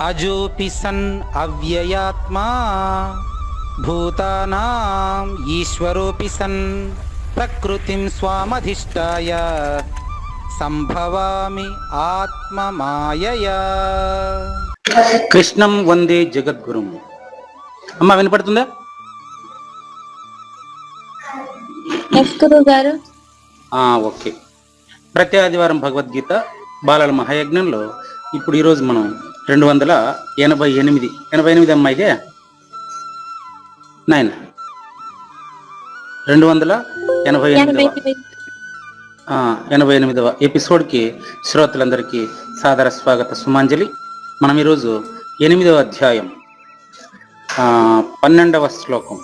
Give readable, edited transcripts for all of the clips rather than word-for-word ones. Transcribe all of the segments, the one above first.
అజోపి sun అవ్యయాత్మా భూతానాం ఈశ్వరోపి sun ప్రకృతిం స్వామధిష్టాయ సంభవామి ఆత్మమాయయా. కృష్ణం వందే జగద్గురుం. అమ్మ వినపడుతుందా? Okay. ప్రతి ఆదివారం భగవద్గీత బాలల మహాయజ్ఞంలో ఇప్పుడు ఈరోజు మనం 288 అమ్మా, ఇదే నాయన 288వ ఎపిసోడ్కి శ్రోతలందరికీ సాదర స్వాగత సుమాంజలి. మనం ఈరోజు 8వ అధ్యాయం 12వ శ్లోకం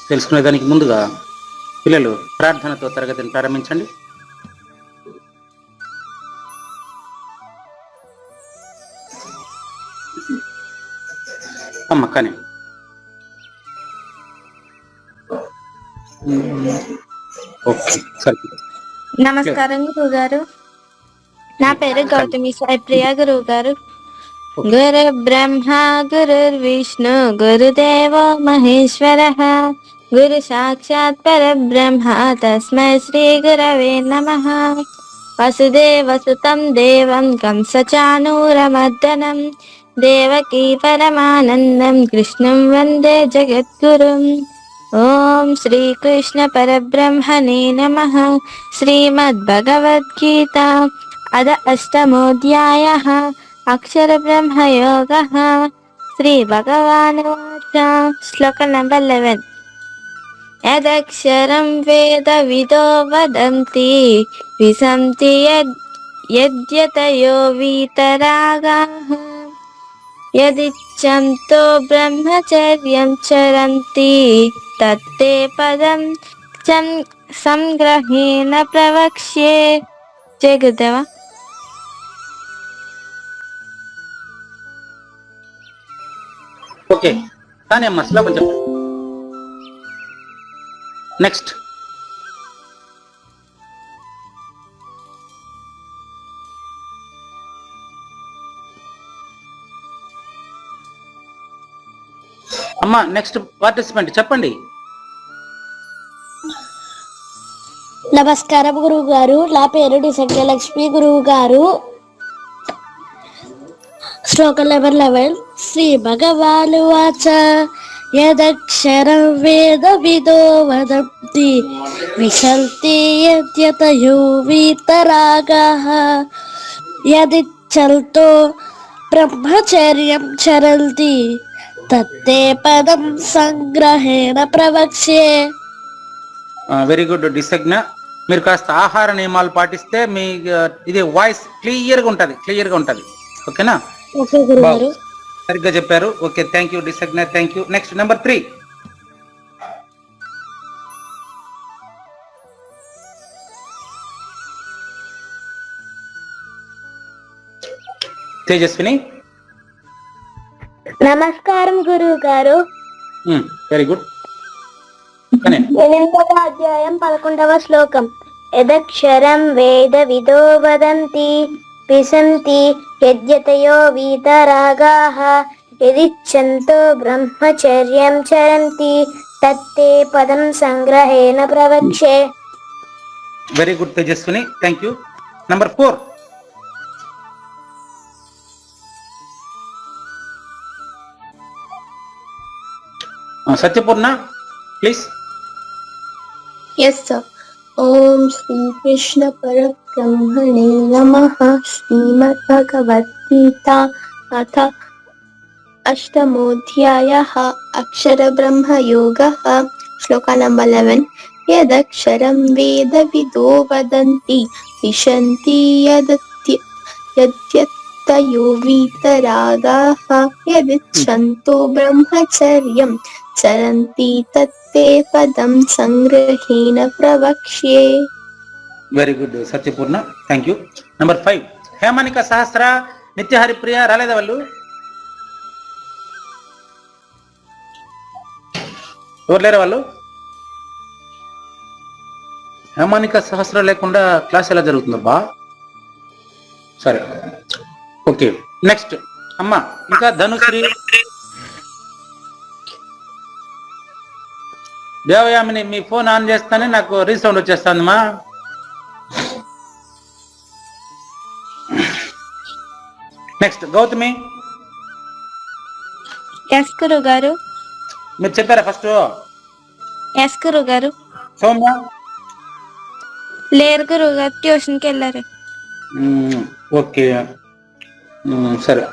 తెలుసుకునేదానికి ముందుగా పిల్లలు ప్రార్థనతో తరగతిని ప్రారంభించండి. అమ్మ కానీ నమస్కారం గురువు గారు. నా పేరు గౌతమి సాయిప్రియ గురువు గారు. గురు బ్రహ్మ గురు విష్ణు గురుదేవో మహేశ్వర గురు సాక్షాత్ పరబ్రహ్మ తస్మై శ్రీ గురవే నమః. వసుదేవసుతం దేవం కంసచానూరమర్దనం దేవకీ పరమానందం కృష్ణం వందే జగద్గురుం. ఓం శ్రీకృష్ణ పరబ్రహ్మణే నమః. శ్రీమద్భగవద్గీత అద అష్టమోధ్యాయః అక్షర బ్రహ్మయోగః. శ్రీ భగవానువాచ. శ్లోక నంబర్ 11. యదక్షరం వేద విదో వదంతి విసంతి యద్యతయో వీతరాగాః యదిచ్ఛంతో బ్రహ్మచర్యం చరంతి తత్తే పదం సంగ్రహేణ ప్రవక్ష్యే. జయ గురుదేవ. ఓకే కానీ అమ్మ శ్లోకం చెప్పండి. నెక్స్ట్. అమ్మా నెక్స్ట్ పార్టిసిపెంట్ చెప్పండి. నమస్కారం గురువు గారు. నా పేరు డిసంఖ్యలక్ష్మి గురువు గారు. శ్లోకం నెంబర్ 11. శ్రీ భగవాను వాచ. యదక్షరం వేద విదో వదంతి విశంతి యద్యతయో వీతరాగాః యదిచ్ఛంతో బ్రహ్మచర్యం చరంతి తత్తే పదం సంగ్రహేణ ప్రవక్ష్యే. Very good డిసజ్ఞ. మీరు కాస్త ఆహార నియమాలు పాటిస్తే మీ ఇది వాయిస్ క్లియర్గా ఉంటుంది. ఓకేనా? ఓకే గురుగారు. సరిగ్గా చెప్పారు. ఓకే, థ్యాంక్ యూ డిసజ్ఞ, thank you. Next number 3. Tejaswini. నమస్కారం గురువు గారు. Very good. 8వ అధ్యాయం 11వ శ్లోకం. యదక్షరం వేద విదో వదంతి విసంతి యద్యతయో వీతరాగాః యదిచ్ఛంతో బ్రహ్మచర్యం చరంతి తత్తే పదం సంగ్రహేణ ప్రవక్ష్యే. Very good Tejaswini, thank you. Number 4. Satyapurna please. Yes sir. ఓం శ్రీకృష్ణ పరబ్రహ్మణే నమః. శ్రీమద్భగవద్గీత అథ అష్టమోధ్యాయః అక్షర బ్రహ్మయోగః. శ్లోక నంబర్ 11. యదక్షరం వేద విదో వదంతి విశంతి యద్యతయో వీతరాగాః యదిచ్ఛంతో బ్రహ్మచర్యం చరంతి తత్తే పదం సంగ్రహేణ ప్రవక్ష్యే. Very good Satyapurna, thank you. Number 5. Hemanika Sahasra Nityaharipriya రాలేదా వాళ్ళు? ఎవరు లేరా వాళ్ళు? హేమనిక సహస్ర లేకుండా క్లాస్ ఎలా జరుగుతుందబ్బా? సరే, ఓకే. నెక్స్ట్ అమ్మా ఇంకా ధనుశ్రీ, దేవయామిని మీ ఫోన్ ఆన్ చేస్తానే నాకు రీసౌండ్ వచ్చేస్తుందమ్మా. నెక్స్ట్ గౌతమి, ఎస్ గురువు గారు. మీరు చెప్పారా ఫస్ట్? ఎస్ గురువు గారు. సౌమ్య, లేరు గురువు గారు, ట్యూషన్కి వెళ్ళారు. ఓకే సరే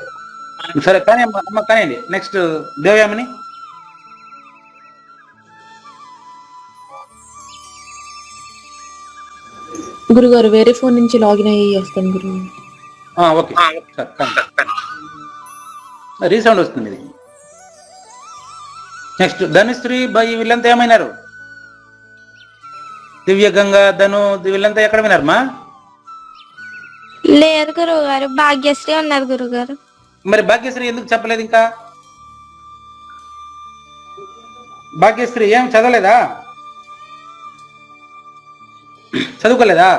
సరే కానీ అమ్మ కానివ్వండి. నెక్స్ట్ దేవయామిని. గురుగారు వేరే ఫోన్ నుంచి లాగిన్ అయ్యి వస్తాను గురువు. ఓకే రీసౌండ్ వస్తుంది ఇది. నెక్స్ట్ ధనుశ్రీ బాయ్, వీళ్ళంతా ఏమైనారు? దివ్య గంగా, ధను, వీళ్ళంతా ఎక్కడ వినారమ్మా? లేరు గురువు గారు, భాగ్యశ్రీ ఉన్నారు గురువు గారు. మరి భాగ్యశ్రీ ఎందుకు చెప్పలేదు ఇంకా? భాగ్యశ్రీ ఏం చదవలేదా? చదువుకోలేదా?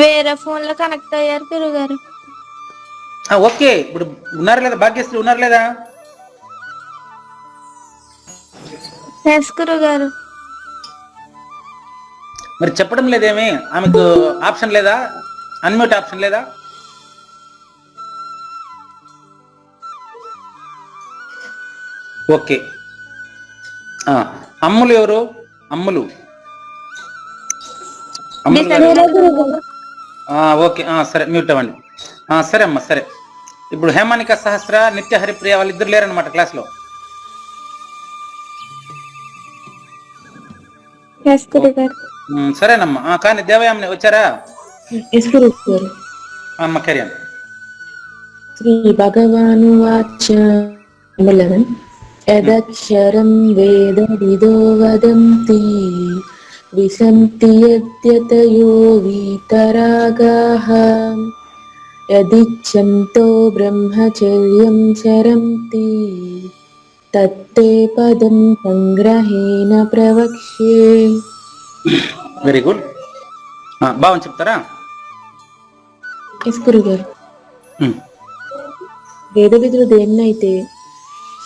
వేరే ఫోన్ లో కనెక్ట్ అయ్యారు గురువు గారు. ఓకే, ఇప్పుడు ఉన్నారు లేదా? భాగ్యశ్రీ ఉన్నారు లేదా? ఎస్ గురువు గారు. మరి చెప్పడం లేదేమి? ఆమెకు ఆప్షన్ లేదా? అన్మ్యూట్ ఆప్షన్ లేదా? ఓకే, అమ్ములు ఎవరు? అమ్ములు ఓకే సరే, మ్యూట్ అవ్వండి. సరే అమ్మా సరే. ఇప్పుడు హేమానిక సహస్ర, నిత్య హరిప్రియ వాళ్ళిద్దరు లేరనమాట క్లాస్లో. ఎస్ గురువు గారు. సరేనమ్మా. కానీ దేవయామిని వచ్చారా? ఎస్ గురువు గారు. అమ్మ కళ్యాణ్. శ్రీ భగవాను వాచ 11 యదక్షరం వేద విదో వదంతి విసంతి యద్యతయో వీతరాగాః యదిచ్ఛంతో బ్రహ్మచర్యం చరంతి తత్తే పదం సంగ్రహేణ ప్రవక్ష్యే. Very good. బాగుంది, చెప్తారా? ఎస్ గురుగారు. వేద విధులు దేన్నైతే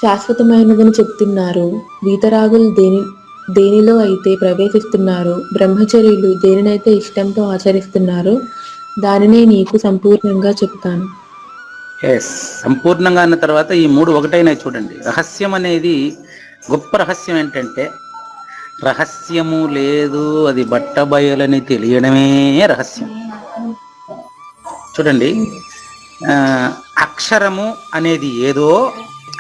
శాశ్వతమైనదని చెప్తున్నారు, వీతరాగులు దేనిలో అయితే ప్రవేశిస్తున్నారు, బ్రహ్మచర్యులు దేనినైతే ఇష్టంతో ఆచరిస్తున్నారు, దానినే నీకు సంపూర్ణంగా చెప్తాను. సంపూర్ణంగా అన్న తర్వాత ఈ మూడు ఒకటైనాయి చూడండి. రహస్యం అనేది గొప్ప రహస్యం ఏంటంటే, రహస్యము లేదు, అది బట్టబయలని తెలియడమే రహస్యం. చూడండి, అక్షరము అనేది ఏదో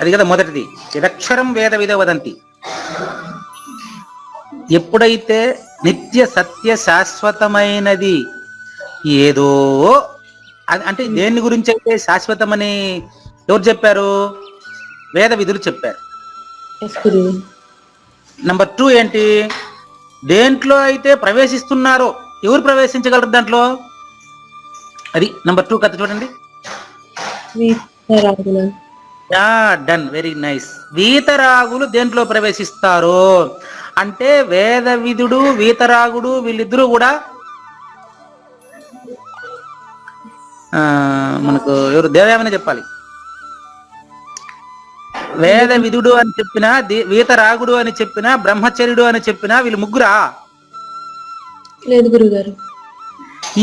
అది కదా మొదటిది. యదక్షరం వేద విదో వదంతి. ఎప్పుడైతే నిత్య సత్య శాశ్వతమైనది ఏదో, అంటే దేని గురించి అయితే శాశ్వతమని ఎవరు చెప్పారు? వేద విధులు చెప్పారు. నంబర్ 2 ఏంటి? దేంట్లో అయితే ప్రవేశిస్తున్నారో, ఎవరు ప్రవేశించగలరు దాంట్లో? అది నంబర్ 2 కథ. చూడండి, డన్, వెరీ నైస్. వీతరాగులు దేంట్లో ప్రవేశిస్తారు అంటే వేద విధుడు, వీతరాగుడు వీళ్ళిద్దరూ కూడా మనకు ఎవరు? దేవయామని చెప్పాలి. వేద విధుడు అని చెప్పినా, వీతరాగుడు అని చెప్పినా, బ్రహ్మచర్యుడు అని చెప్పినా వీళ్ళు ముగ్గురా? లేదు గురుగారు.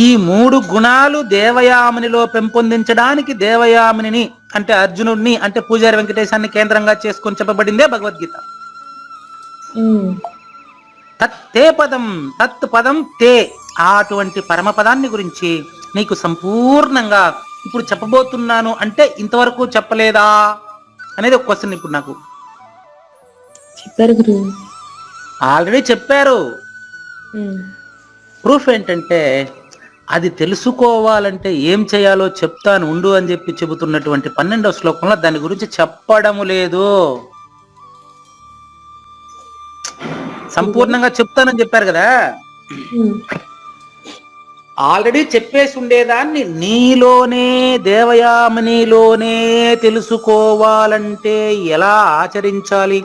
ఈ 3 గుణాలు దేవయామినిలో పెంపొందించడానికి దేవయామిని అంటే అర్జునుడిని అంటే పూజారి వెంకటేశాన్ని కేంద్రంగా చేసుకొని చెప్పబడిందే భగవద్గీత. తత్తే పదం, తత్ పదం తే, అటువంటి పరమపదాన్ని గురించి నీకు సంపూర్ణంగా ఇప్పుడు చెప్పబోతున్నాను. అంటే ఇంతవరకు చెప్పలేదా అనేది ఒక క్వశ్చన్. ఇప్పుడు నాకు చెప్పారు గురు, ఆల్రెడీ చెప్పారు. ప్రూఫ్ ఏంటంటే, అది తెలుసుకోవాలంటే ఏం చేయాలో చెప్తాను ఉండు అని చెప్పి చెబుతున్నటువంటి 12వ శ్లోకంలో దాని గురించి చెప్పడము లేదు. సంపూర్ణంగా చెప్తానని చెప్పారు కదా. ఆల్రెడీ చెప్పేసి ఉండేదాన్ని నీలోనే, దేవయామినిలోనే తెలుసుకోవాలంటే ఎలా ఆచరించాలి,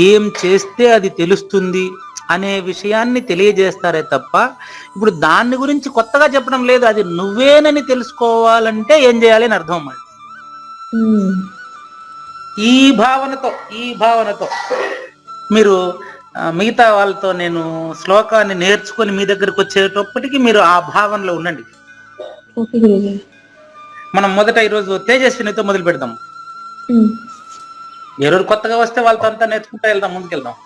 ఏం చేస్తే అది తెలుస్తుంది అనే విషయాన్ని తెలియజేస్తారే తప్ప ఇప్పుడు దాన్ని గురించి కొత్తగా చెప్పడం లేదు. అది నువ్వేనని తెలుసుకోవాలంటే ఏం చేయాలి అని అర్థం అన్నమాట. ఉమ్. ఈ భావనతో మీరు మిగతా వాళ్ళతో నేను శ్లోకాన్ని నేర్చుకొని మీ దగ్గరకు వచ్చేటప్పటికి మీరు ఆ భావనలో ఉండండి. ఓకే గురుగారు. మనం మొదట ఈరోజు తేజస్వినితో మొదలు పెడదాం. ఉమ్. ఎవరు కొత్తగా వస్తే వాళ్ళతో అంతా నేర్చుకుంటా వెళ్దాం, ముందుకెళ్దాం.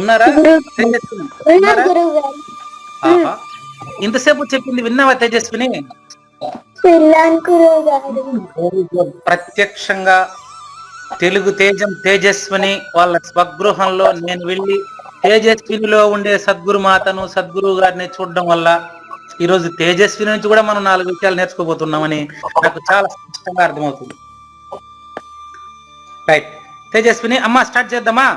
ఉన్నారా తేజస్విని? ఉన్నారా? గురువు గారు ఆహా. ఇంతసేపు చెప్పింది విన్నావా తేజస్విని? విన్నాను గురువు గారు. ప్రత్యక్షంగా తెలుగు తేజస్విని వాళ్ళ స్వగృహంలో నేను వెళ్ళి తేజస్వినిలో ఉండే సద్గురు మాతను సద్గురువు గారిని చూడడం వల్ల ఈరోజు తేజస్విని నుంచి కూడా మనం 4 విషయాలు నేర్చుకోబోతున్నామని నాకు చాలా స్పష్టంగా అర్థమవుతుంది. రైట్ తేజస్విని అమ్మా, స్టార్ట్ చేద్దామా?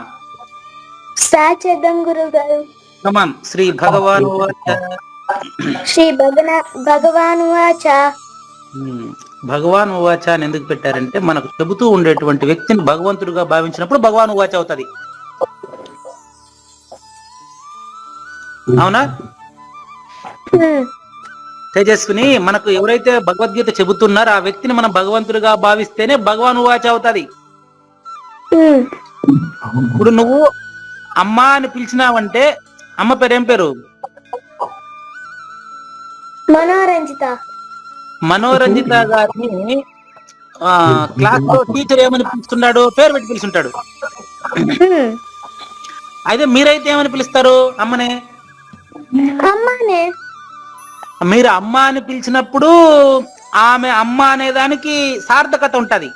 స్టార్ట్ చేద్దాం గురువు గారు. కమాన్. శ్రీ భగవాను శ్రీ భగవాను వాచ. భగవాన్ ఉవాచ అని ఎందుకు పెట్టారంటే మనకు చెబుతూ ఉండేటువంటి వ్యక్తిని భగవంతుడిగా భావించినప్పుడు భగవాన్ ఉవాచ అవుతుంది. అవునా తేజస్విని? మనకు ఎవరైతే భగవద్గీత చెబుతున్నారో ఆ వ్యక్తిని మనం భగవంతుడిగా భావిస్తేనే భగవాన్ ఉవాచ అవుతుంది. ఇప్పుడు నువ్వు అమ్మ అని పిలిచినావంటే అమ్మ పేరు ఏం పేరు? మనోరంజిత. మనోరంజిత గారిని క్లాస్ లో టీచర్ ఏమని పిలుస్తున్నాడు? పేరు పెట్టి పిలుచుంటాడు. అయితే మీరైతే ఏమని పిలుస్తారు అమ్మనే? అమ్మానే. మీరు అమ్మ అని పిలిచినప్పుడు ఆమె అమ్మ అనే దానికి సార్థకత ఉంటది.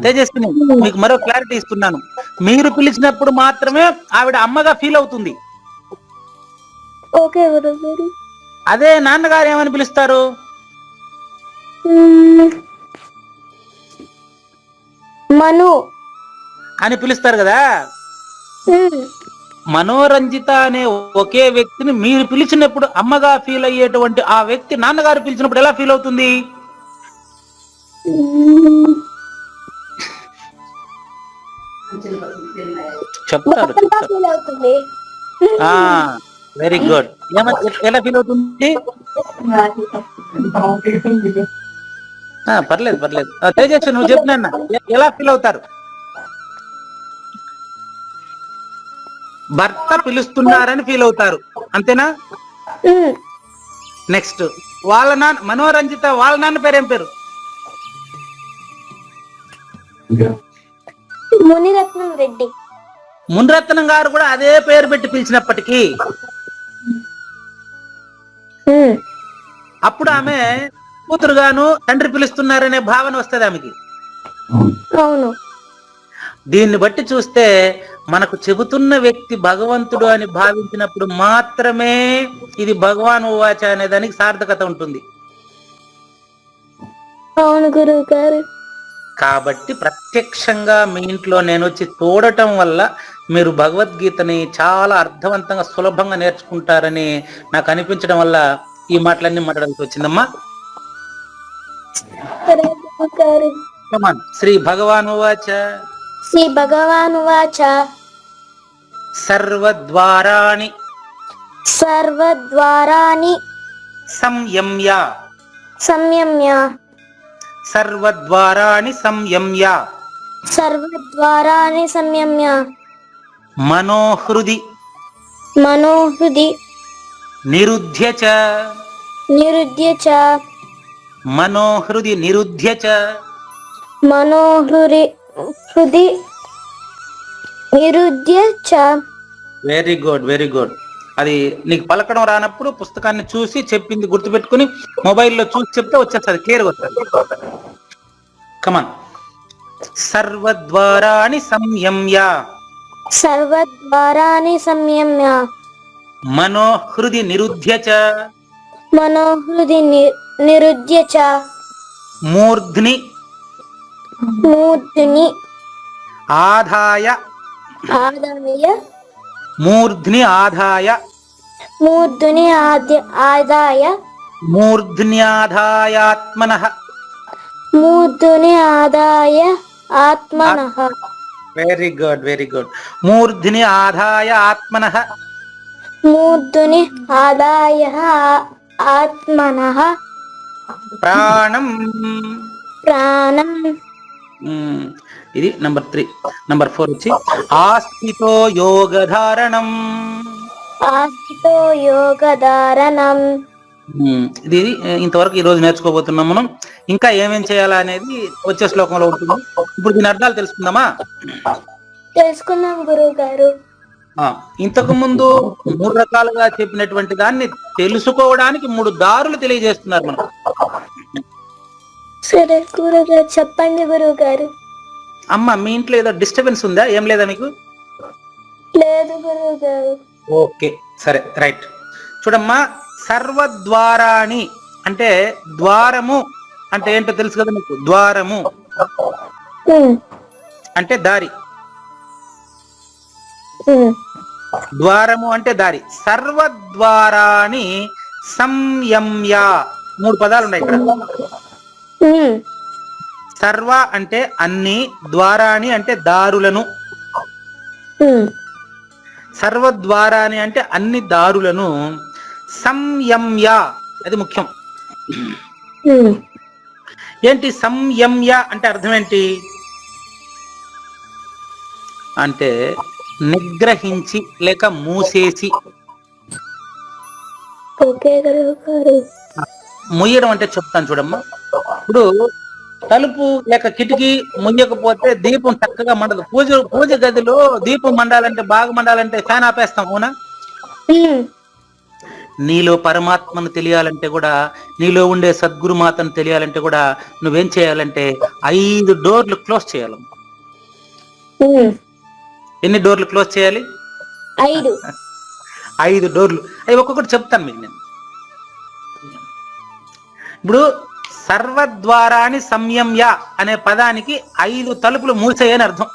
తేజస్విని మీకు మరో క్లారిటీ ఇస్తున్నాను. మీరు పిలిచినప్పుడు మాత్రమే ఆవిడ అమ్మగా ఫీల్ అవుతుంది. ఓకే గురుగారు. అదే నాన్నగారు ఏమని పిలుస్తారు? మను అని పిలుస్తారు కదా. మనోరంజిత అనే ఒకే వ్యక్తిని మీరు పిలిచినప్పుడు అమ్మగా ఫీల్ అయ్యేటువంటి ఆ వ్యక్తి నాన్నగారు పిలిచినప్పుడు ఎలా ఫీల్ అవుతుంది? చెప్తారు. ఫీల్ అవుతుంది. Very good. ఎలా ఫీల్ అవుతుంది? పర్లేదు తేజస్వి నువ్వు చెప్పినా ఎలా ఫీల్ అవుతారు? భర్త పిలుస్తున్నారని ఫీల్ అవుతారు, అంతేనా? నెక్స్ట్ వాళ్ళ నాన్న మనోరంజిత వాళ్ళ నాన్న పేరు ఏం పేరు? మునిరత్నం రెడ్డి. మునిరత్నం గారు కూడా అదే పేరు పెట్టి పిలిచినప్పటికీ అప్పుడు ఆమె కూతురుగాను తండ్రి పిలుస్తున్నారనే భావన వస్తుంది ఆమెకి. అవును. దీన్ని బట్టి చూస్తే మనకు చెబుతున్న వ్యక్తి భగవంతుడు అని భావించినప్పుడు మాత్రమే ఇది భగవాన్ ఉవాచ అనే దానికి సార్థకత ఉంటుంది. అవును గురువు గారు. కాబట్టి ప్రత్యక్షంగా మీ ఇంట్లో నేను వచ్చి చూడటం వల్ల మీరు భగవద్గీతని చాలా అర్థవంతంగా సులభంగా నేర్చుకుంటారని నాకు అనిపించడం వల్ల ఈ మాటలన్నీ మాట్లాడాల్సి వచ్చిందమ్మా. శ్రీ భగవాన్ ఉవాచ. శ్రీ భగవాన్ ఉవాచ. సర్వద్వారాణి సంయమ్య. సర్వద్వారాణి సంయమ్య మనోహృది నిరుధ్య చ మనోహృది నిరుధ్య చ. Very good. అది నీకు పలకడం రానప్పుడు పుస్తకాన్ని చూసి చెప్పింది గుర్తుపెట్టుకుని మొబైల్లో చూసి చెప్తే వచ్చేస్తుంది, క్లియర్గా వస్తుంది. కమాన్. సర్వద్వారాణి సంయమ్య మనోహృది నిరుధ్య చ మూర్ధ్ని ఆదాయ మూర్ధ్న్యాదాయాత్మనః ఆత్మనః వెరీ గుడ్, వెరీ గుడ్. మూర్ధిని ఆదాయ ఆత్మనః. మూర్ధుని ఆదాయ ఆత్మనః ప్రాణం. ప్రాణం. ఇది నంబర్ 3. నంబర్ 4 వచ్చి ఆస్థితో యోగధారణం. ఆస్థితో యోగధారణం. ఇది ఇంతవరకు ఈ రోజు నేర్చుకోబోతున్నాం మనం. ఇంకా ఏమేం చేయాలా అనేది వచ్చే శ్లోకంలో ఉంటుంది. ఇప్పుడు దీని అర్థాలు తెలుసుకుందామా? తెలుసుకుందాం గురువు గారు. ఇంతకు ముందు 3 రకాలుగా చెప్పినటువంటి దాన్ని తెలుసుకోవడానికి 3 దారులు తెలియజేస్తున్నారు మనం. సరే గురువు గారు, చెప్పండి గురువు గారు. అమ్మ, మీ ఇంట్లో ఏదో డిస్టర్బెన్స్ ఉందా? ఏం లేదా మీకు? లేదు గురువు గారు. ఓకే, సరే, రైట్. చూడమ్మా, సర్వద్వారాణి అంటే ద్వారము అంటే ఏంటో తెలుసు కదా మీకు. ద్వారము అంటే దారి. ద్వారము అంటే దారి. సర్వద్వారాణి సంయమ్య. 3 పదాలు ఉన్నాయి ఇక్కడ. సర్వ అంటే అన్ని, ద్వారాని అంటే దారులను. సర్వద్వారాని అంటే అన్ని దారులను. సంయమ్య, అది ముఖ్యం. ఏంటి సంయమ్య అంటే అర్థం ఏంటి అంటే నిగ్రహించి లేక మూసేసి. ఓకే గురువు గారు. ముయ్యడం అంటే చెప్తాను చూడమ్మా. ఇప్పుడు తలుపు లేక కిటికీ ముయ్యకపోతే దీపం చక్కగా మండదు. పూజ గదిలో దీపం మండాలంటే, బాగా మండాలంటే ఫ్యాన్ ఆపేస్తాం, అవునా? నీలో పరమాత్మను తెలియాలంటే కూడా, నీలో ఉండే సద్గురుమాతను తెలియాలంటే కూడా నువ్వేం చేయాలంటే 5 డోర్లు క్లోజ్ చేయాలి. ఎన్ని డోర్లు క్లోజ్ చేయాలి? 5 డోర్లు. అవి ఒక్కొక్కటి చెప్తాను మీకు నేను. ఇప్పుడు సర్వద్వారాని సంయమ్య అనే పదానికి 5 తలుపులు మూసేయని అర్థం.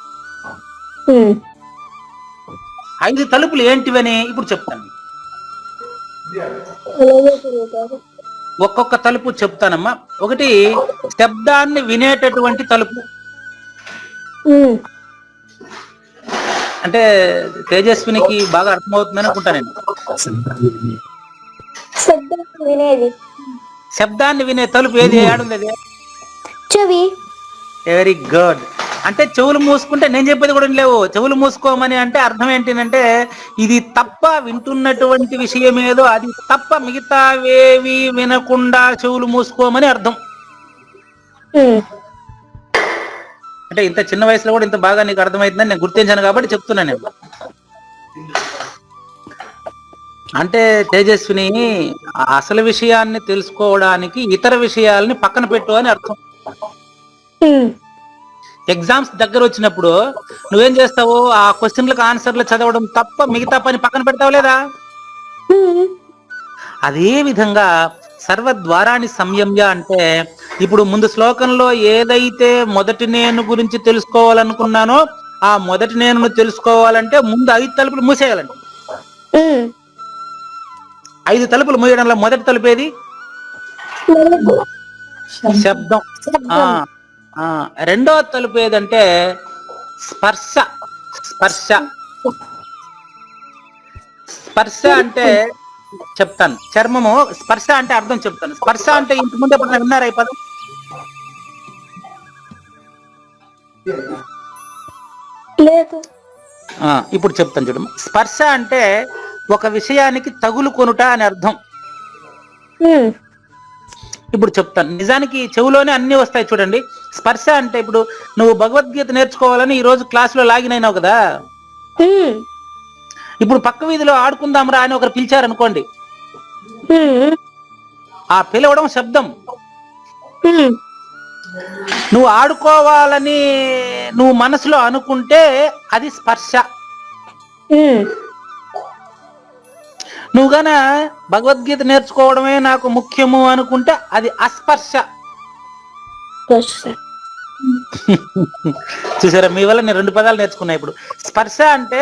5 తలుపులు ఏంటివని ఇప్పుడు చెప్తాను. ఒక్కొక్క తలుపు చెప్తానమ్మా. ఒకటి శబ్దాన్ని వినేటటువంటి తలుపు. అంటే తేజస్వినికి బాగా అర్థమవుతుందని అనుకుంటాను నేను. శబ్దాన్ని వినే తలుపు ఏది? ఏడుంది? చెవి. Very good. అంటే చెవులు మూసుకుంటే నేను చెప్పేది కూడా లేవు. చెవులు మూసుకోమని అంటే అర్థం ఏంటంటే ఇది తప్ప, వింటున్నటువంటి విషయం ఏదో అది తప్ప మిగతావేవి వినకుండా చెవులు మూసుకోమని అర్థం. అంటే ఇంత చిన్న వయసులో కూడా ఇంత బాగా నీకు అర్థమవుతుందని నేను గుర్తించాను కాబట్టి చెప్తున్నాను నేను. అంటే తేజస్విని అసలు విషయాన్ని తెలుసుకోవడానికి ఇతర విషయాలని పక్కన పెట్టు అని అర్థం. ఎగ్జామ్స్ దగ్గర వచ్చినప్పుడు నువ్వేం చేస్తావు? ఆ క్వశ్చన్లకు ఆన్సర్లు చదవడం తప్ప మిగతా పని పక్కన పెడతావు లేదా? అదే విధంగా సర్వద్వారాని సంయమ్య అంటే ఇప్పుడు ముందు శ్లోకంలో ఏదైతే మొదటి నేను గురించి తెలుసుకోవాలనుకున్నానో ఆ మొదటి నేను తెలుసుకోవాలంటే ముందు 5 తలుపులు మూసేయాలండి. 5 తలుపులు మూయడంలో మొదటి తలుపు ఏది? శబ్దం. రెండో తలుపు ఏదంటే స్పర్శ. స్పర్శ స్పర్శ అంటే చెప్తాను. చర్మము స్పర్శ అంటే అర్థం చెప్తాను. స్పర్శ అంటే ఇంటి ముందు ఎప్పుడైనా విన్నారా ఈ పదం? లేదు. ఇప్పుడు చెప్తాను చూడము. స్పర్శ అంటే ఒక విషయానికి తగులు కొనుట అని అర్థం. ఇప్పుడు చెప్తాను. నిజానికి చెవులోనే అన్ని వస్తాయి చూడండి. స్పర్శ అంటే ఇప్పుడు నువ్వు భగవద్గీత నేర్చుకోవాలని ఈ రోజు క్లాసులో లాగిన్ అయినావు కదా. ఇప్పుడు పక్క వీధిలో ఆడుకుందాంరా అని ఒకరు పిలిచారనుకోండి, ఆ పిలవడం శబ్దం. నువ్వు ఆడుకోవాలని నువ్వు మనసులో అనుకుంటే అది స్పర్శ. నువ్వు గాన భగవద్గీత నేర్చుకోవడమే నాకు ముఖ్యము అనుకుంటే అది అస్పర్శ. చూసారా, మీ వల్ల నేను 2 పదాలు నేర్చుకున్నా. ఇప్పుడు స్పర్శ అంటే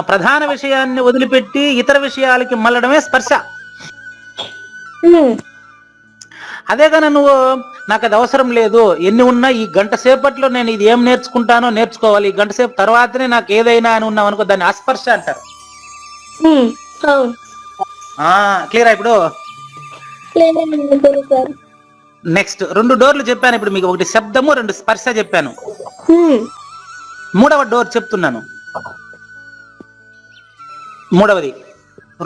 ప్రధాన విషయాన్ని వదిలిపెట్టి ఇతర విషయాలకి మళ్ళడమే స్పర్శ. అదే కానీ నువ్వు నాకు అది అవసరం లేదు, ఎన్ని ఉన్నా ఈ గంట సేపట్లో నేను ఇది ఏం నేర్చుకుంటానో నేర్చుకోవాలి, ఈ గంట సేపు తర్వాతనే నాకు ఏదైనా అని ఉన్నావు అనుకో, దాన్ని అస్పర్శ అంటారు. అవును. క్లియరా ఇప్పుడు? లేదండి గురుగారు. నెక్స్ట్ 2 డోర్లు చెప్పాను ఇప్పుడు మీకు, ఒకటి శబ్దము, 2 స్పర్శ చెప్పాను. 3వ డోర్ చెప్తున్నాను. 3వది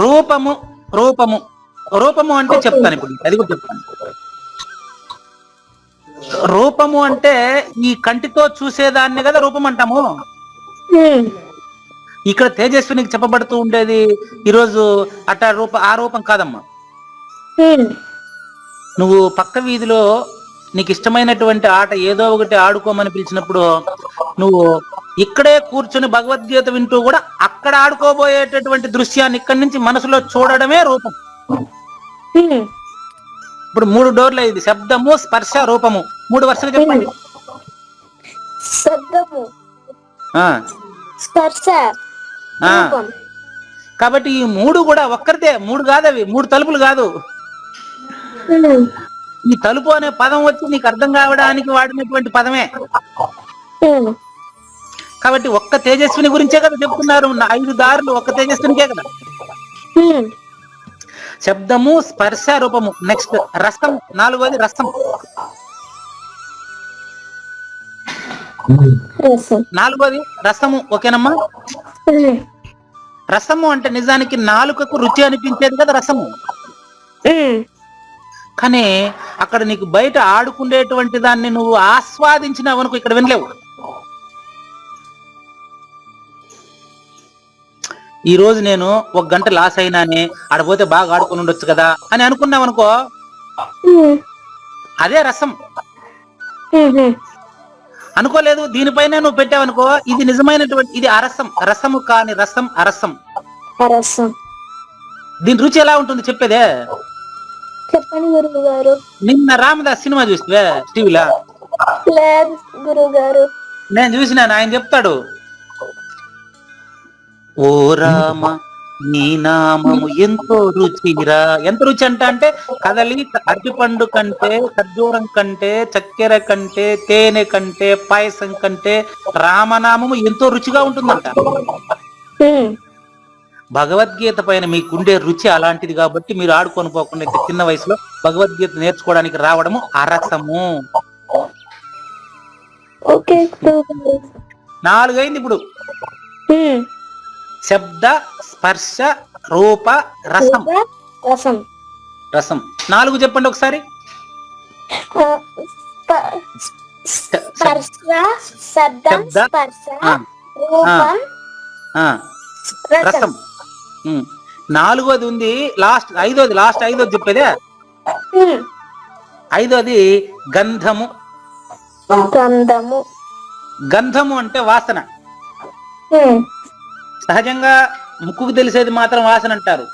రూపము. రూపము రూపము అంటే చెప్తాను ఇప్పుడు, అది కూడా చెప్తాను. రూపము అంటే ఈ కంటితో చూసేదాన్ని కదా రూపం అంటాము. ఇక్కడ తేజస్వినికి చెప్పబడుతూ ఉండేది ఈరోజు అట్లా ఆ రూపం కాదమ్మా. నువ్వు పక్క వీధిలో నీకు ఇష్టమైనటువంటి ఆట ఏదో ఒకటి ఆడుకోమని పిలిచినప్పుడు నువ్వు ఇక్కడే కూర్చొని భగవద్గీత వింటూ కూడా అక్కడ ఆడుకోబోయేటటువంటి దృశ్యాన్ని ఇక్కడి నుంచి మనసులో చూడడమే రూపం. ఇప్పుడు 3 డోర్లు ఇది, శబ్దము, స్పర్శ, రూపము. 3 వరుసగా చెప్పండి. శబ్దము, స్పర్శ, రూపం. కాబట్టి ఈ 3 కూడా ఒక్కరిదే, 3 కాదు, అవి 3 తలుపులు కాదు. ఈ తలుపు అనే పదం వచ్చి నీకు అర్థం కావడానికి వాడినటువంటి పదమే. కాబట్టి ఒక్క తేజస్విని గురించే కదా చెప్తున్నారు, 5 దారులు ఒక్క తేజస్వినికే కదా. శబ్దము, స్పర్శ, రూపము. నెక్స్ట్ రసం, 4వది రసం. 4వది రసము. ఓకేనమ్మా? రసము అంటే నిజానికి నాలుకకు రుచి అనిపించేది కదా రసము. కానీ అక్కడ నీకు బయట ఆడుకునేటువంటి దాన్ని నువ్వు ఆస్వాదించినావు అనుకో, ఇక్కడ వినలేవు. ఈ రోజు నేను 1 గంట లాస్ అయినానే, ఆడపోతే బాగా ఆడుకుని ఉండొచ్చు కదా అని అనుకున్నావు అనుకో, అదే రసం. అనుకోలేదు, దీనిపైన నువ్వు పెట్టావనుకో, ఇది నిజమైనటువంటి, ఇది అరసం. రసము కాని రసం అరసం. దీని రుచి ఎలా ఉంటుంది చెప్పేదే. చెప్పండి గురువు గారు. నిన్న రామదాస్ సినిమా చూస్తే టీవీలో? లేదు గురువు గారు. నేను చూసినాను, ఆయన చెప్తాడు, ఓ రామ నీ నామము ఎంతో రుచిరా. ఎంత రుచి అంటే కదలి అరటిపండు కంటే, ఖర్జూరం కంటే, చక్కెర కంటే, తేనె కంటే, పాయసం కంటే రామనామము ఎంతో రుచిగా ఉంటుందంట. భగవద్గీత పైన మీకుండే రుచి అలాంటిది కాబట్టి మీరు ఆడుకొని పోకుండా చిన్న వయసులో భగవద్గీత నేర్చుకోవడానికి రావడము అరసము. 4 అయింది ఇప్పుడు. శబ్ద, స్పర్శ, రూప, రసం. రసం 4 చెప్పండి ఒకసారి. రసం. 4వది ఉంది, లాస్ట్ 5వది, లాస్ట్ 5వది చెప్పేదే. 5వది గంధము. గంధము అంటే వాసన. సహజంగా ముక్కుకు తెలిసేది మాత్రం వాసన అంటారు,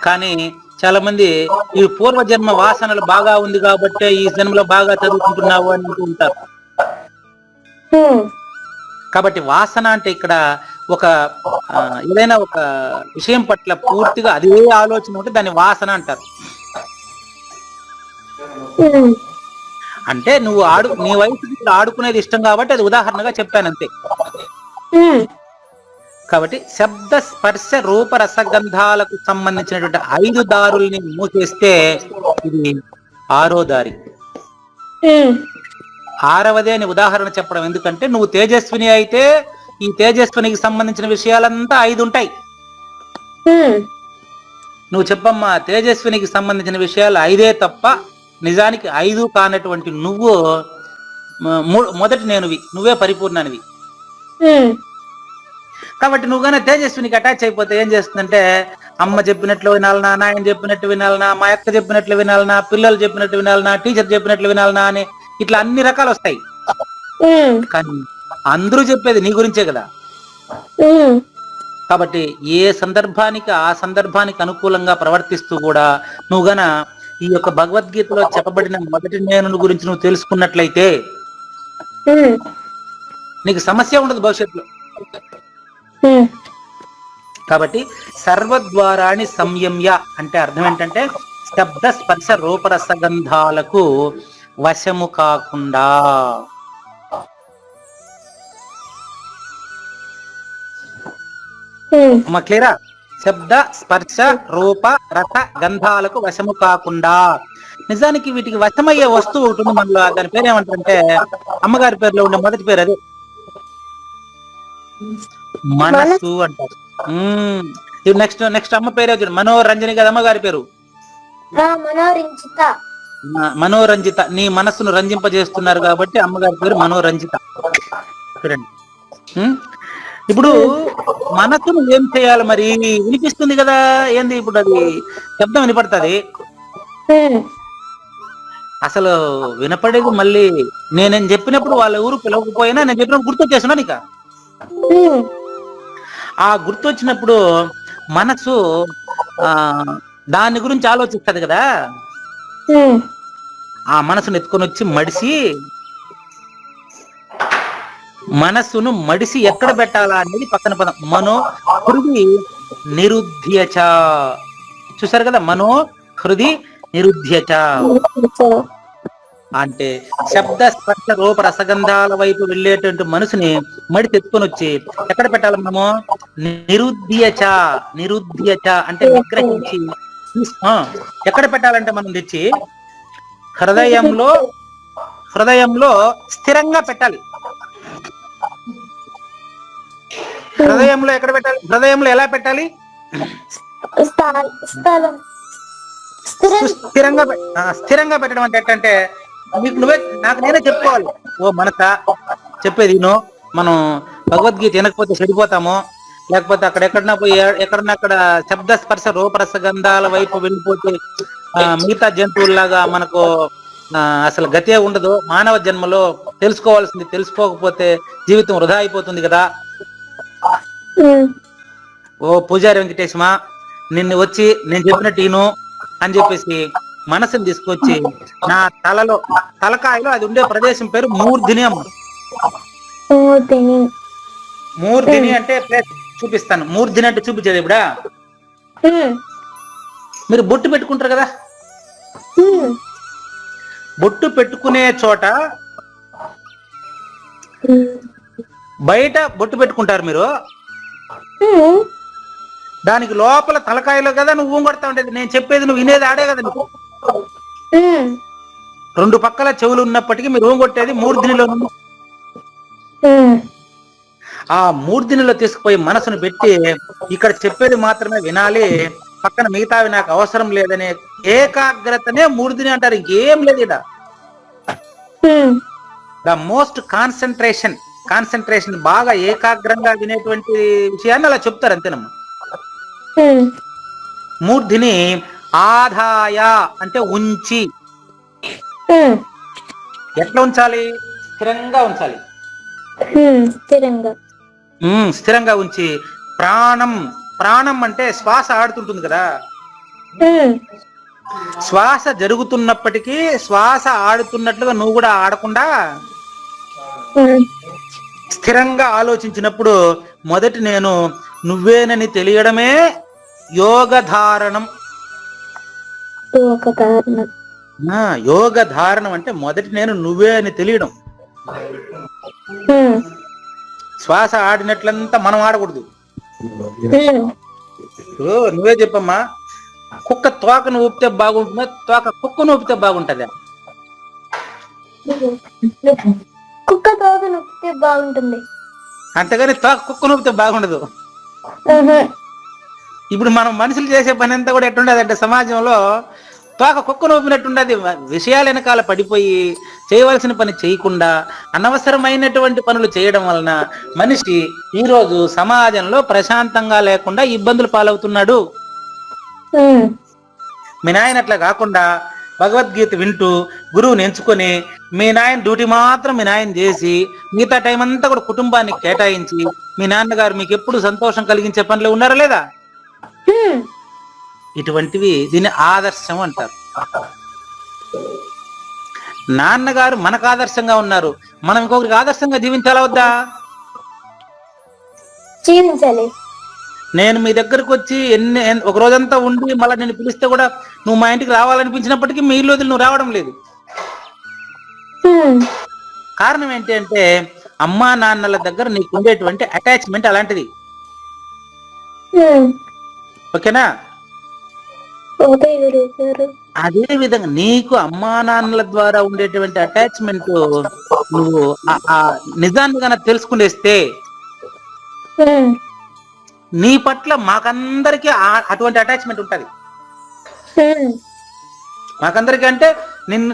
కానీ చాలా మంది ఈ పూర్వజన్మ వాసనలు బాగా ఉంది కాబట్టి ఈ జన్మలో బాగా చదువుకుంటున్నావు అని ఉంటారు. కాబట్టి వాసన అంటే ఇక్కడ ఒక ఏదైనా ఒక విషయం పట్ల పూర్తిగా అదే ఆలోచన ఉంటే దాన్ని వాసన అంటారు. అంటే నువ్వు నీ వయసుకి ఆడుకునేది ఇష్టం కాబట్టి అది ఉదాహరణగా చెప్పాను అంతే. కాబట్టి శబ్ద, స్పర్శ, రూప, రసగంధాలకు సంబంధించినటువంటి 5 దారుల్ని మూసేస్తే ఇది 6వ దారి. 6వది అని ఉదాహరణ చెప్పడం ఎందుకంటే, నువ్వు తేజస్విని అయితే ఈ తేజస్వినికి సంబంధించిన విషయాలంతా 5 ఉంటాయి. నువ్వు చెప్పమ్మా, తేజస్వినికి సంబంధించిన విషయాలు 5 తప్ప నిజానికి 5 కానటువంటి నువ్వు మొదటి నువ్వే పరిపూర్ణనివి. కాబట్టి నువ్వు కానీ తేజస్వినికి అటాచ్ అయిపోతే ఏం చేస్తుందంటే, అమ్మ చెప్పినట్లు వినాలనా, నాయన చెప్పినట్టు వినాలనా, మా అక్క చెప్పినట్లు వినాలనా, పిల్లలు చెప్పినట్టు వినాలనా, టీచర్ చెప్పినట్లు వినాలనా అని ఇట్లా అన్ని రకాలు వస్తాయి. కానీ అందరూ చెప్పేది నీ గురించే కదా. కాబట్టి ఏ సందర్భానికి ఆ సందర్భానికి అనుకూలంగా ప్రవర్తిస్తూ కూడా నువ్వు గన ఈ యొక్క భగవద్గీతలో చెప్పబడిన మొదటి నేను గురించి నువ్వు తెలుసుకున్నట్లయితే నీకు సమస్య ఉండదు భవిష్యత్తులో. కాబట్టి సర్వద్వారాన్ని సంయమ్య అంటే అర్థం ఏంటంటే, శబ్ద స్పర్శ రూపరసగంధాలకు వశము కాకుండా. అమ్మ క్లియరా? శబ్ద స్పర్శ రూప రస గంధాలకు వశము కాకుండా. నిజానికి వీటికి వశమయ్యే వస్తువు ఒకటి ఉంది మనలో. దాని పేరు ఏమంటారంటే, అమ్మగారి పేరులో ఉండే మొదటి పేరు అదే, మనస్సు అంటారు. నెక్స్ట్ నెక్స్ట్ అమ్మ పేరు చూడండి, మనోరంజని కదా అమ్మగారి పేరు. మనోరంజిత. మనోరంజిత, నీ మనస్సును రంజింపజేస్తున్నారు కాబట్టి అమ్మగారి పేరు మనోరంజిత. చూడండి. ఇప్పుడు మనసును ఏం చేయాలి మరి? వినిపిస్తుంది కదా, ఏంది ఇప్పుడు అది శబ్దం వినపడుతుంది. అసలు వినపడేది మళ్ళీ నేను చెప్పినప్పుడు వాళ్ళ ఊరు పిలవకపోయినా నేను చెప్పినప్పుడు గుర్తొచ్చేస్తున్నా నీక. ఆ గుర్తొచ్చినప్పుడు మనసు దాని గురించి ఆలోచిస్తుంది కదా. ఆ మనసును ఎత్తుకొని వచ్చి మడిసి, మనస్సును మడిసి ఎక్కడ పెట్టాలా అనేది పక్కన పదం. మనో హృది నిరుధ్యచ. చూసారు కదా, మనో హృది నిరుధ్యచ అంటే శబ్ద స్పర్శ రూప రసగంధాల వైపు వెళ్ళేటువంటి మనసుని మడిసి ఎత్తుకొని వచ్చి ఎక్కడ పెట్టాలి మనము? నిరుధ్యచ. నిరుధ్యచ అంటే నిగ్రహించి. ఎక్కడ పెట్టాలంటే మనం తెచ్చి హృదయంలో, హృదయంలో స్థిరంగా పెట్టాలి. హృదయంలో ఎక్కడ పెట్టాలి? హృదయంలో ఎలా పెట్టాలి? స్థిరంగా పెట్టడం అంటే ఎట్టంటే, మీకు నువ్వే నాకు నేనే చెప్పుకోవాలి. ఓ మనసా, చెప్పేది నువ్వు. మనం భగవద్గీత వినకపోతే చెడిపోతాము. లేకపోతే అక్కడ ఎక్కడన్నా పోయి ఎక్కడన్నా అక్కడ శబ్ద స్పర్శ రూపరస గంధాల వైపు వెళ్ళిపోతే మిగతా జంతువుల్లాగా మనకు అసలు గతే ఉండదు. మానవ జన్మలో తెలుసుకోవాల్సింది తెలుసుకోకపోతే జీవితం వృధా అయిపోతుంది కదా. ఓ పూజారి వెంకటేశమా, నిన్ను వచ్చి నేను చెప్పినట్టు ఈను అని చెప్పేసి మనసుని తీసుకొచ్చి నా తలలో, తలకాయలో అది ఉండే ప్రదేశం పేరు మూర్ధిని అమ్మ. మూర్ధిని అంటే ప్లేస్ చూపిస్తాను. మూర్ధిని అంటే చూపించేది. ఇప్పుడా మీరు బొట్టు పెట్టుకుంటారు కదా, బొట్టు పెట్టుకునే చోట బయట బొట్టు పెట్టుకుంటారు మీరు. దానికి లోపల తలకాయలో కదా నువ్వు కొడతా ఉండేది. నేను చెప్పేది నువ్వు వినేది ఆడే కదా. నీకు రెండు పక్కల చెవులు ఉన్నప్పటికీ మీరు కొట్టేది మూర్ధినిలో. ఆ మూర్ధినిలో తీసుకుపోయి మనసును పెట్టి ఇక్కడ చెప్పేది మాత్రమే వినాలి, పక్కన మిగతావి నాకు అవసరం లేదనే ఏకాగ్రతనే మూర్ధిని అంటారు. ఇంకేం లేదు ఇక్కడ. ద మోస్ట్ కాన్సన్ట్రేషన్, కాన్సన్ట్రేషన్ బాగా ఏకాగ్రంగా వినేటువంటి విషయాన్ని అలా చెప్తారు, అంతేనమ్మా. మూర్ధిని ఆదాయ అంటే ఉంచి. ఎట్లా ఉంచాలి? స్థిరంగా ఉంచాలి. స్థిరంగా ఉంచి ప్రాణం, ప్రాణం అంటే శ్వాస ఆడుతుంటుంది కదా. శ్వాస జరుగుతున్నప్పటికీ శ్వాస ఆడుతున్నట్లుగా నువ్వు కూడా ఆడకుండా స్థిరంగా ఆలోచించినప్పుడు మొదటి నేను నువ్వేనని తెలియడమే యోగధారణం. యోగధారణం అంటే మొదటి నేను నువ్వే అని తెలియడం. శ్వాస ఆడినట్లంతా మనం ఆడకూడదు. నువ్వే చెప్పమ్మా, కుక్క తోకను ఊపితే బాగుంటుందా, తోక కుక్కను ఊపితే బాగుంటుందా? కుక్క తోకను ఊపితే బాగుంటుంది, అంతేగాని తోక కుక్కను ఊపితే బాగుండదు. ఇప్పుడు మనం మనుషులు చేసే పని అంతా కూడా ఎట్టుండదు అంటే సమాజంలో తోక కుక్కను ఊపినట్టుండదు. విషయాల వెనకాల పడిపోయి చేయవలసిన పని చేయకుండా అనవసరమైనటువంటి పనులు చేయడం వలన మనిషి ఈరోజు సమాజంలో ప్రశాంతంగా లేకుండా ఇబ్బందులు పాలవుతున్నాడు. మీ నాయన అట్లా కాకుండా భగవద్గీత వింటూ గురువుని ఎంచుకొని మీ నాయన డ్యూటీ మాత్రం మీ నాయన చేసి మిగతా టైం అంతా కూడా కుటుంబానికి కేటాయించి మీ నాన్నగారు మీకు ఎప్పుడు సంతోషం కలిగించే పనులు ఉన్నారా లేదా? ఇటువంటివి దీన్ని ఆదర్శం అంటారు. నాన్నగారు మనకు ఆదర్శంగా ఉన్నారు, మనం ఇంకొకరికి ఆదర్శంగా జీవించాలా వద్దా? జీవించాలి. నేను మీ దగ్గరకు వచ్చి ఒక రోజంతా ఉండి మళ్ళీ నేను పిలిస్తే కూడా నువ్వు మా ఇంటికి రావాలనిపించినప్పటికీ మీ ఇల్లు వదిలి నువ్వు రావడం లేదు. ఉమ్, కారణం ఏంటి అంటే అమ్మా నాన్నల దగ్గర నీకు ఉండేటువంటి అటాచ్మెంట్ అలాంటిది. ఉమ్. ఓకేనా? ఓకే గురువు గారు. అదే విధంగా నీకు అమ్మా నాన్నల ద్వారా ఉండేటువంటి అటాచ్మెంట్ నువ్వు ఆ నిజాన్ని కనుక తెలుసుకునేస్తే ఉమ్, నీ పట్ల మాకందరికి అటువంటి అటాచ్మెంట్ ఉంటది. ఉమ్, మాకందరికి అంటే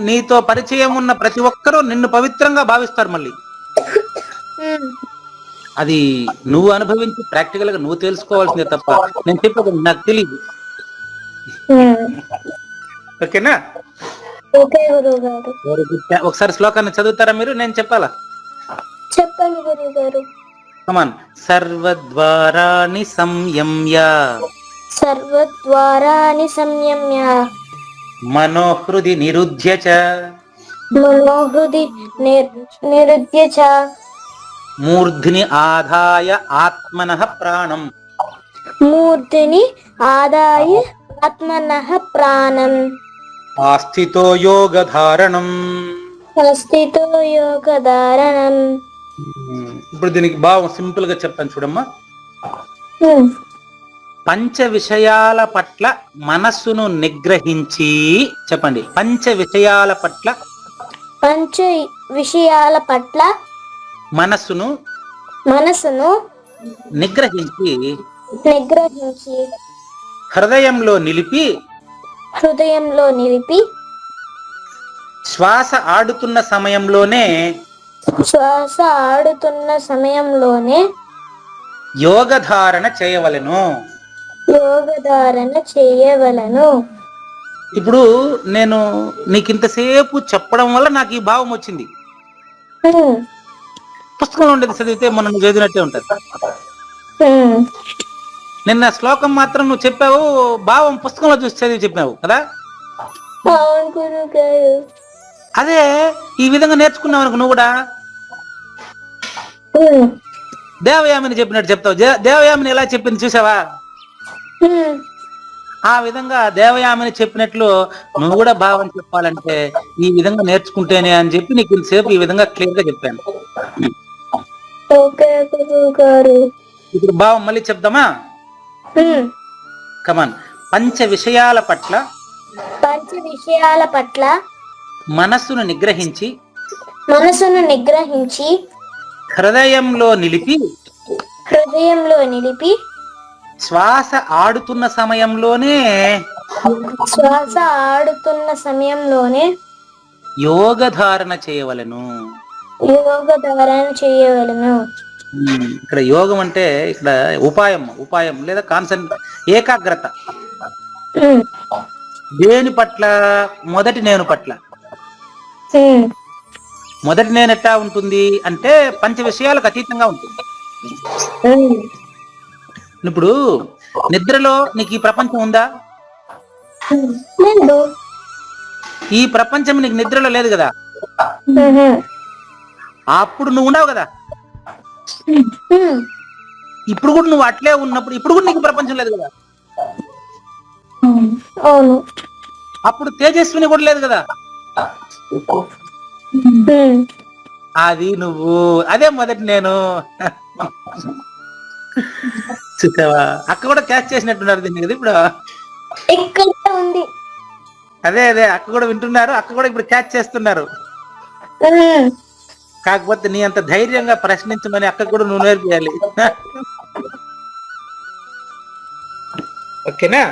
నీతో పరిచయం ఉన్న ప్రతి ఒక్కరూ నిన్ను పవిత్రంగా భావిస్తారు. మళ్ళీ ఉమ్. అది నువ్వు అనుభవించి ప్రాక్టికల్ గా నువ్వు తెలుసుకోవాల్సిందే తప్ప నేను చెప్పేది నాకు తెలియదు. ఉమ్. ఓకేనా? ఓకే గురువు గారు. ఒకసారి శ్లోకాన్ని చదువుతారా మీరు? నేను చెప్పాలా? చెప్పండి గురువు గారు. కమాన్. సర్వద్వారాణి సంయమ్య సర్వద్వారాని సంయమ్య మనోహృది నిరుధ్య చ మనోహృది నిరుద్య చ మూర్ధ్ని ఆదాయ ఆత్మనః ప్రాణం. మూర్తిని ఆదాయ ఆత్మనః ప్రాణం ఆస్థితో యోగధారణం. స్థితో యోగధారణం. ఇప్పుడు దీనికి బాగా సింపుల్ గా చెప్తాను చూడమ్మా. ఉమ్, పంచ విషయాల పట్ల మనస్సును నిగ్రహించి చెప్పండి. పంచ విషయాల పట్ల పంచ విషయాల పట్ల మనస్సును మనసును నిగ్రహించి నిగ్రహించి హృదయంలో నిలిపి హృదయంలో నిలిపి శ్వాస ఆడుతున్న సమయంలోనే శ్వాస ఆడుతున్న సమయంలోనే యోగధారణ చేయవలెను. యోగధారణ చేయవలను. ఇప్పుడు నేను నీకు ఇంతసేపు చెప్పడం వల్ల నాకు ఈ భావం వచ్చింది. ఉమ్, పుస్తకంలో ఉండేది చదివితే మనం చదివినట్టే ఉంటది. ఉమ్, నిన్న శ్లోకం మాత్రం నువ్వు చెప్పావు, భావం పుస్తకంలో చూసి చదివి చెప్పావు కదా. అవును గురువు గారు. అదే ఈ విధంగా నేర్చుకున్నావు అనుకో నువ్వు కూడా ఉమ్, దేవయామిని చెప్పినట్టు చెప్తావు. దేవయామిని ఎలా చెప్పింది చూసావా? ఉమ్, ఆ విధంగా దేవయామిని చెప్పినట్లు నువ్వు కూడా భావం చెప్పాలంటే ఈ విధంగా నేర్చుకుంటేనే అని చెప్పి నీకు ఇంతసేపు ఈ విధంగా క్లియర్ గా చెప్పాను. ఓకే గురువు గారు. ఇప్పుడు భావం మళ్ళీ చెప్దామా? ఉమ్, కమాన్. పంచ విషయాల పట్ల పంచ విషయాల పట్ల మనస్సును నిగ్రహించి మనసును నిగ్రహించి హృదయంలో నిలిపి హృదయంలో నిలిపి శ్వాస ఆడుతున్న సమయంలోనే శ్వాస ఆడుతున్న సమయంలోనే యోగధారణ చేయవలెను. యోగధారణ చేయవలను. ఇక్కడ యోగం అంటే ఇక్కడ ఉపాయం లేదా ఏకాగ్రత. ఉమ్, దేని పట్ల? మొదటి నేను పట్ల. ఉమ్, మొదటి నేను ఎట్టా ఉంటుంది అంటే పంచ విషయాలకు అతీతంగా ఉంటుంది. ఉమ్, ఇప్పుడు నిద్రలో నీకు ఈ ప్రపంచం ఉందా? లేదు. ఈ ప్రపంచం నీకు నిద్రలో లేదు కదా. ఉహు, అప్పుడు నువ్వు ఉండవు కదా. ఉమ్, ఇప్పుడు కూడా నువ్వు అట్లే ఉన్నప్పుడు ఇప్పుడు కూడా నీకు ప్రపంచం లేదు కదా. అవును. అప్పుడు తేజస్విని కూడా లేదు కదా. ఉమ్, అది నువ్వు, అదే మొదటి నేను. చూసావా? అక్క కూడా క్యాచ్ చేసినట్టున్నారు దీన్ని కదా ఇప్పుడు. ఇక్కడ ఉంది. అదే అక్క కూడా వింటున్నారు, అక్క కూడా ఇప్పుడు క్యాచ్ చేస్తున్నారు. ఉమ్, కాకపోతే నీ అంత ధైర్యంగా ప్రశ్నించమని అక్క కూడా నువ్వు నేర్పియాలి. ఓకేనా?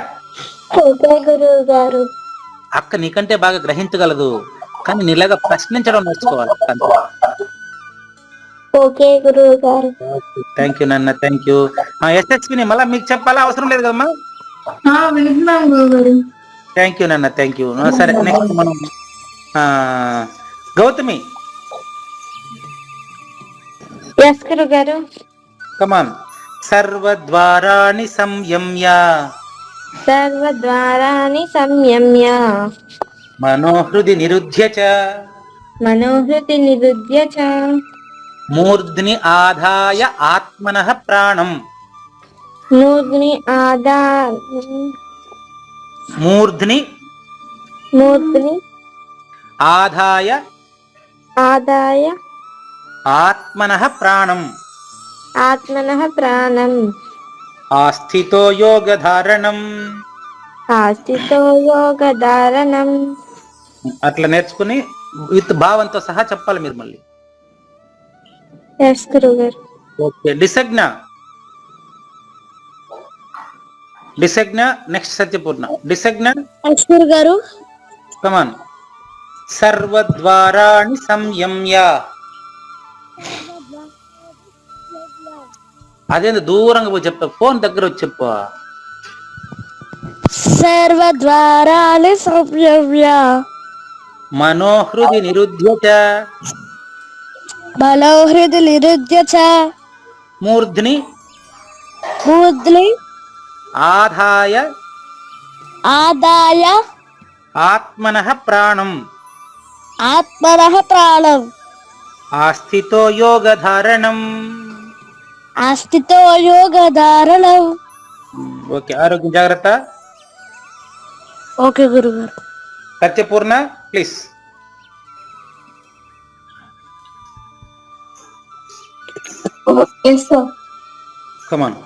ఓకే గురువు గారు. అక్క నీకంటే బాగా గ్రహించగలదు, కానీ నీలాగా ప్రశ్నించడం నేర్చుకోవాలి. ఓకే గురువు గారు. థ్యాంక్ యూ నాన్న, థ్యాంక్ యూ. యశస్విని మళ్ళా మీకు చెప్పాలా? అవసరం లేదు కదమ్మా. వింటున్నాం గురుగారు. థ్యాంక్ యూ నాన్న, థ్యాంక్ యూ. సరే, నెక్స్ట్ మనం గౌతమి. ఎస్ గురుగారు. కమాన్. సర్వద్వారాణి సంయమ్య సర్వద్వారాని సంయమ్య మనోహృది నిరుధ్య చ మనోహృతి నిరుద్య చ మూర్ధ్ని ఆదాయ ఆత్మనః ప్రాణం మూర్ధ్ని మూర్ధ్ని ఆదాయ ఆదాయ ఆత్మనః ప్రాణం ఆత్మనః ప్రాణం ఆస్థితో యోగధారణం. ఆస్థితో యోగధారణం. అట్లా నేర్చుకుని విత్ భావంతో సహా చెప్పాలి మీరు మళ్ళీ. ఎస్ గురుగారు. ఓకే. డిసజ్ఞ నెక్స్ట్ సత్యపూర్ణ. డిసజ్ఞ అశ్వర్ గారు. కమాన్. సర్వద్వారాణి సంయమ్య. అదేంది దూరంగా పోయి చెప్ప, ఫోన్ దగ్గర వచ్చి చెప్పు. సర్వద్వారాలు సంయమ్య మనోహృది నిరుధ్యచ. బలహృది నిరుధ్యచ మూర్ధ్ని ఆదాయ ఆత్మనః ప్రాణం ఆస్థితో యోగధారణం. ఓకే. ఆరోగ్యం జాగ్రత్త. ఓకే గురుగారు. Satyapurna please. Yes sir. Come on.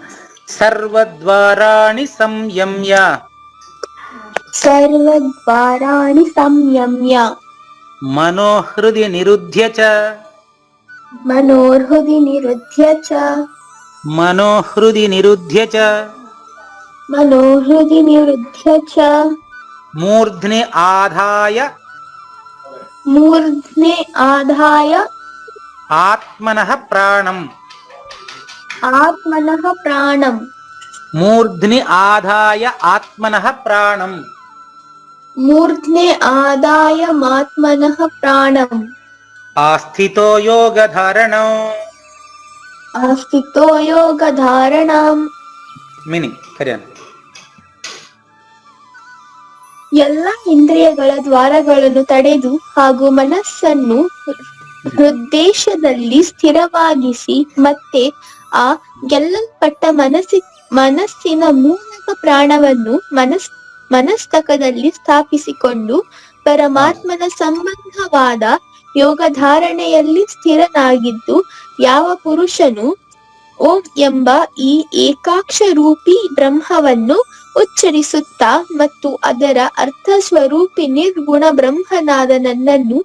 సర్వద్వారాణి సంయమ్య. సర్వద్వారాణి సంయమ్య మనోహృది నిరుధ్యచ. మనోహృది నిరుధ్యచ. మనోహృది నిరుధ్యచ. మనోహృది నిరుధ్యచ. మూర్ధ్ని ఆదాయ ఆత్మనః ప్రాణం. మూర్ధ్ని ఆదాయ ఆత్మనః ప్రాణం. ఆస్థితో యోగధారణం. Meaning correct. ಎಲ್ಲ ಇಂದ್ರಿಯಗಳ ದ್ವಾರಗಳನ್ನು ತಡೆದು ಹಾಗೂ ಮನಸ್ಸನ್ನು ಹೃದ್ದೇಶದಲ್ಲಿ ಸ್ಥಿರವಾಗಿಸಿ ಮತ್ತೆ ಆ ಗೆಲ್ಲಲ್ಪಟ್ಟ ಮನಸ್ಸಿನ ಮೂಲಕ ಪ್ರಾಣವನ್ನು ಮನಸ್ತಕದಲ್ಲಿ ಸ್ಥಾಪಿಸಿಕೊಂಡು ಪರಮಾತ್ಮನ ಸಂಬಂಧವಾದ ಯೋಗಧಾರಣೆಯಲ್ಲಿ ಸ್ಥಿರನಾಗಿದ್ದು ಯಾವ ಪುರುಷನು ಓಂ ಎಂಬ ಈ ಏಕಾಕ್ಷರೂಪಿ ಬ್ರಹ್ಮವನ್ನು ಉಚ್ಚರಿಸುತ್ತಾ ಮತ್ತು ಅದರ ಅರ್ಥ ಸ್ವರೂಪಿ ನಿರ್ಗುಣ ಬ್ರಹ್ಮನಾದ ನನ್ನನ್ನು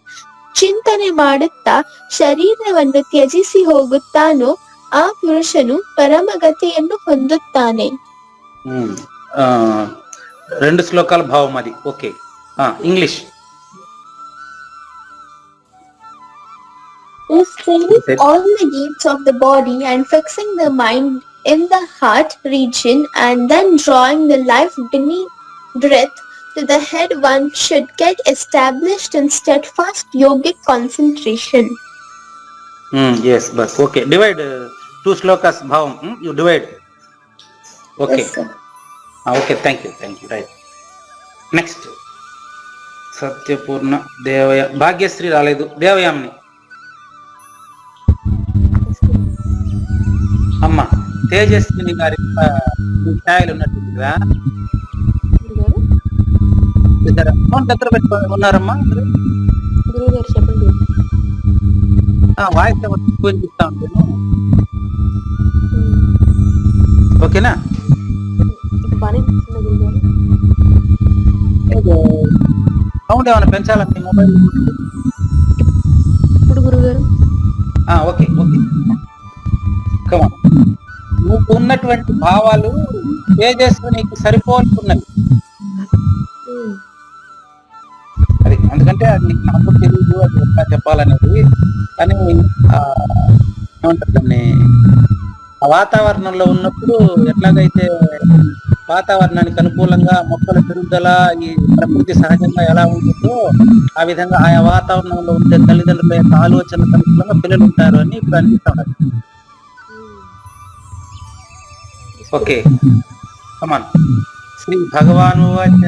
ಚಿಂತನೆ ಮಾಡುತ್ತಾ ಶರೀರವನ್ನು ತ್ಯಜಿಸಿ ಹೋಗುತ್ತಾನೋ ಆ ಪುರುಷನು ಪರಮಗತಿಯನ್ನು ಹೊಂದುತ್ತಾನೆ. రెండు శ్లోకాల భావం అది. Okay. English. Restraining all the gates of the body and fixing the mind in the heart region and then drawing the life breath to the head, one should get established in steadfast yogic concentration. Yes, but okay. Divide two slokas bhavam. You divide. Okay. Yes, sir. Okay, thank you. Right. Next. Satyapurna దేవయ. భాగ్యశ్రీ రాలేదు. దేవయామిని. అమ్మ తేజస్విని గారి ఛాయలు ఉన్నట్టుగా దగ్గర పెట్టుకొని ఉన్నారమ్మా. గురుగారు చెప్పండి. వాయిస్ వినిపిస్తా ఉంటాను. ఓకేనా? బాగానే గురుగారు. సౌండ్ ఏమైనా పెంచాలండి మొబైల్? ఇప్పుడు గురుగారు. ఓకే. కమాన్. నువ్వు ఉన్నటువంటి భావాలు తేజస్సు నీకు సరిపోతున్నవి. అది అందుకంటే అది నాకు తెలియదు, అది ఎట్లా చెప్పాలనేది. కానీ ఏమంటారు దాన్ని, ఆ వాతావరణంలో ఉన్నప్పుడు ఎట్లాగైతే వాతావరణానికి అనుకూలంగా మొక్కల పెరుగుదల ఈ ప్రకృతి సహజంగా ఎలా ఉంటుందో ఆ విధంగా ఆయా వాతావరణంలో ఉండే తల్లిదండ్రుల యొక్క ఆలోచనలకు అనుకూలంగా పిల్లలు ఉంటారు అని ఇప్పుడు అనిపిస్తున్నారు. ఓకే. కమాన్. శ్రీ భగవానువాచ.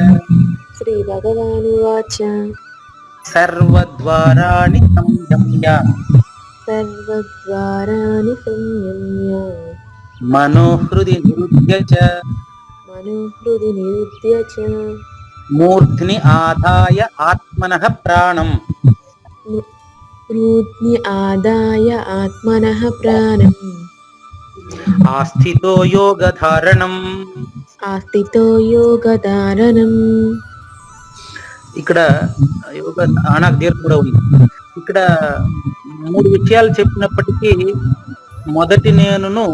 సర్వద్వారాణి సంయమ్య మనోహృది నిరుధ్య చ మనోహృది నిరుద్య చ మూర్ధ్ని ఆదాయ ఆత్మనః ప్రాణం. రూద్ని ఆదాయ ఆత్మనః ప్రాణం. ఆస్థితో యోగధారణం. ఆస్థితో యోగధారణం. ఇక్కడ యోగ నాకు దీర్ఘ కూడా ఉంది. ఇక్కడ 3 విషయాలు చెప్పినప్పటికీ మొదటి నేనును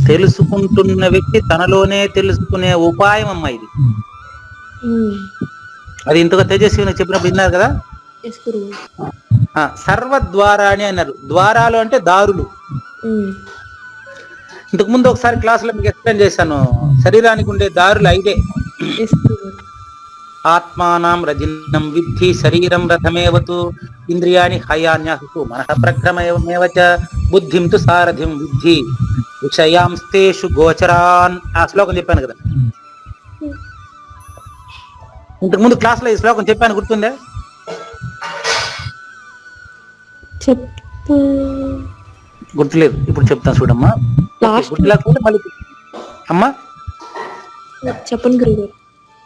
తెలుసుకుంటున్న వ్యక్తి తనలోనే తెలుసుకునే ఉపాయం అమ్మ ఇది. అది ఇంతగా తేజస్విని చెప్పినప్పుడు విన్నారు కదా. ఎస్ గురువు. సర్వద్వారాని అన్నారు. ద్వారాలు అంటే దారులు. ఇంతకు ముందు ఒకసారి క్లాసులో మీకు ఎక్స్ప్లెయిన్ చేశాను. శరీరానికి ఉండే దారులు 5. ఎస్ గురువు. ఆత్మానం రజినం విద్ధి శరీరం రథమేవతు ఇంద్రియాణి హయాన్యాహు మనః ప్రక్రమేవ చ బుద్ధిం తు సారథిం విద్ధి విషయాంస్తేషు గోచరాన్. ఆ శ్లోకం చెప్పాను కదా ఇంతకు ముందు క్లాస్ లో. ఈ శ్లోకం చెప్పాను, గుర్తుందే? గుర్తులేదు. ఇప్పుడు చెప్తాను చూడమ్మా. గుర్తులేకపోతే మళ్ళీ అమ్మా చెప్పండి గురువు.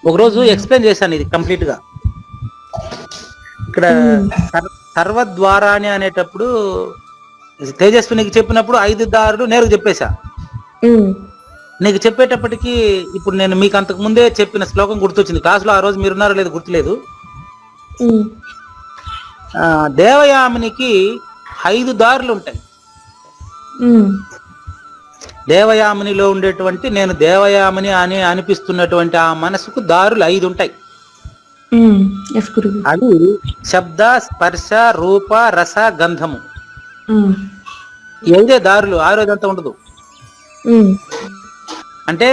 ఒకరోజు ఎక్స్ప్లెయిన్ చేశాను ఇది కంప్లీట్ గా. ఇక్కడ సర్వద్వారాని అనేటప్పుడు తేజస్వినికి చెప్పినప్పుడు 5 దారులు నేరుగా చెప్పేశా. నీకు చెప్పేటప్పటికి ఇప్పుడు నేను మీకు అంతకు ముందే చెప్పిన శ్లోకం గుర్తొచ్చింది. క్లాసులో ఆ రోజు మీరున్నారో లేదు గుర్తులేదు. దేవయామినికి 5 దారులు ఉంటాయి. దేవయామినిలో ఉండేటువంటి నేను దేవయామిని అని అనిపిస్తున్నటువంటి ఆ మనసుకు దారులు 5 ఉంటాయి. అది శబ్ద, స్పర్శ, రూప, రస, గంధము. 5 దారులు. 6 ఉండదు. అంటే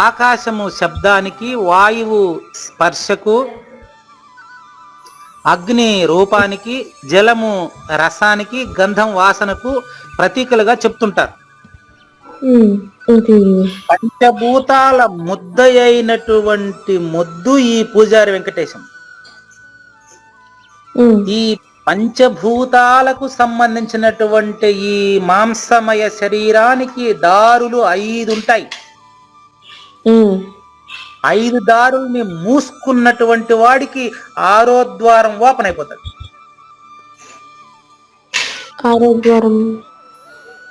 ఆకాశము శబ్దానికి, వాయువు స్పర్శకు, అగ్ని రూపానికి, జలము రసానికి, గంధం వాసనకు ప్రతీకలుగా చెప్తుంటారు. పంచభూతాల ముద్ద అయినటువంటి మొద్దు ఈ పూజారి వెంకటేశం. ఈ పంచభూతాలకు సంబంధించినటువంటి ఈ మాంసమయ శరీరానికి దారులు 5 ఉంటాయి. 5 దారుల్ని మూసుకున్నటువంటి వాడికి 6వ ద్వారం ఓపెన్ అయిపోతుంది.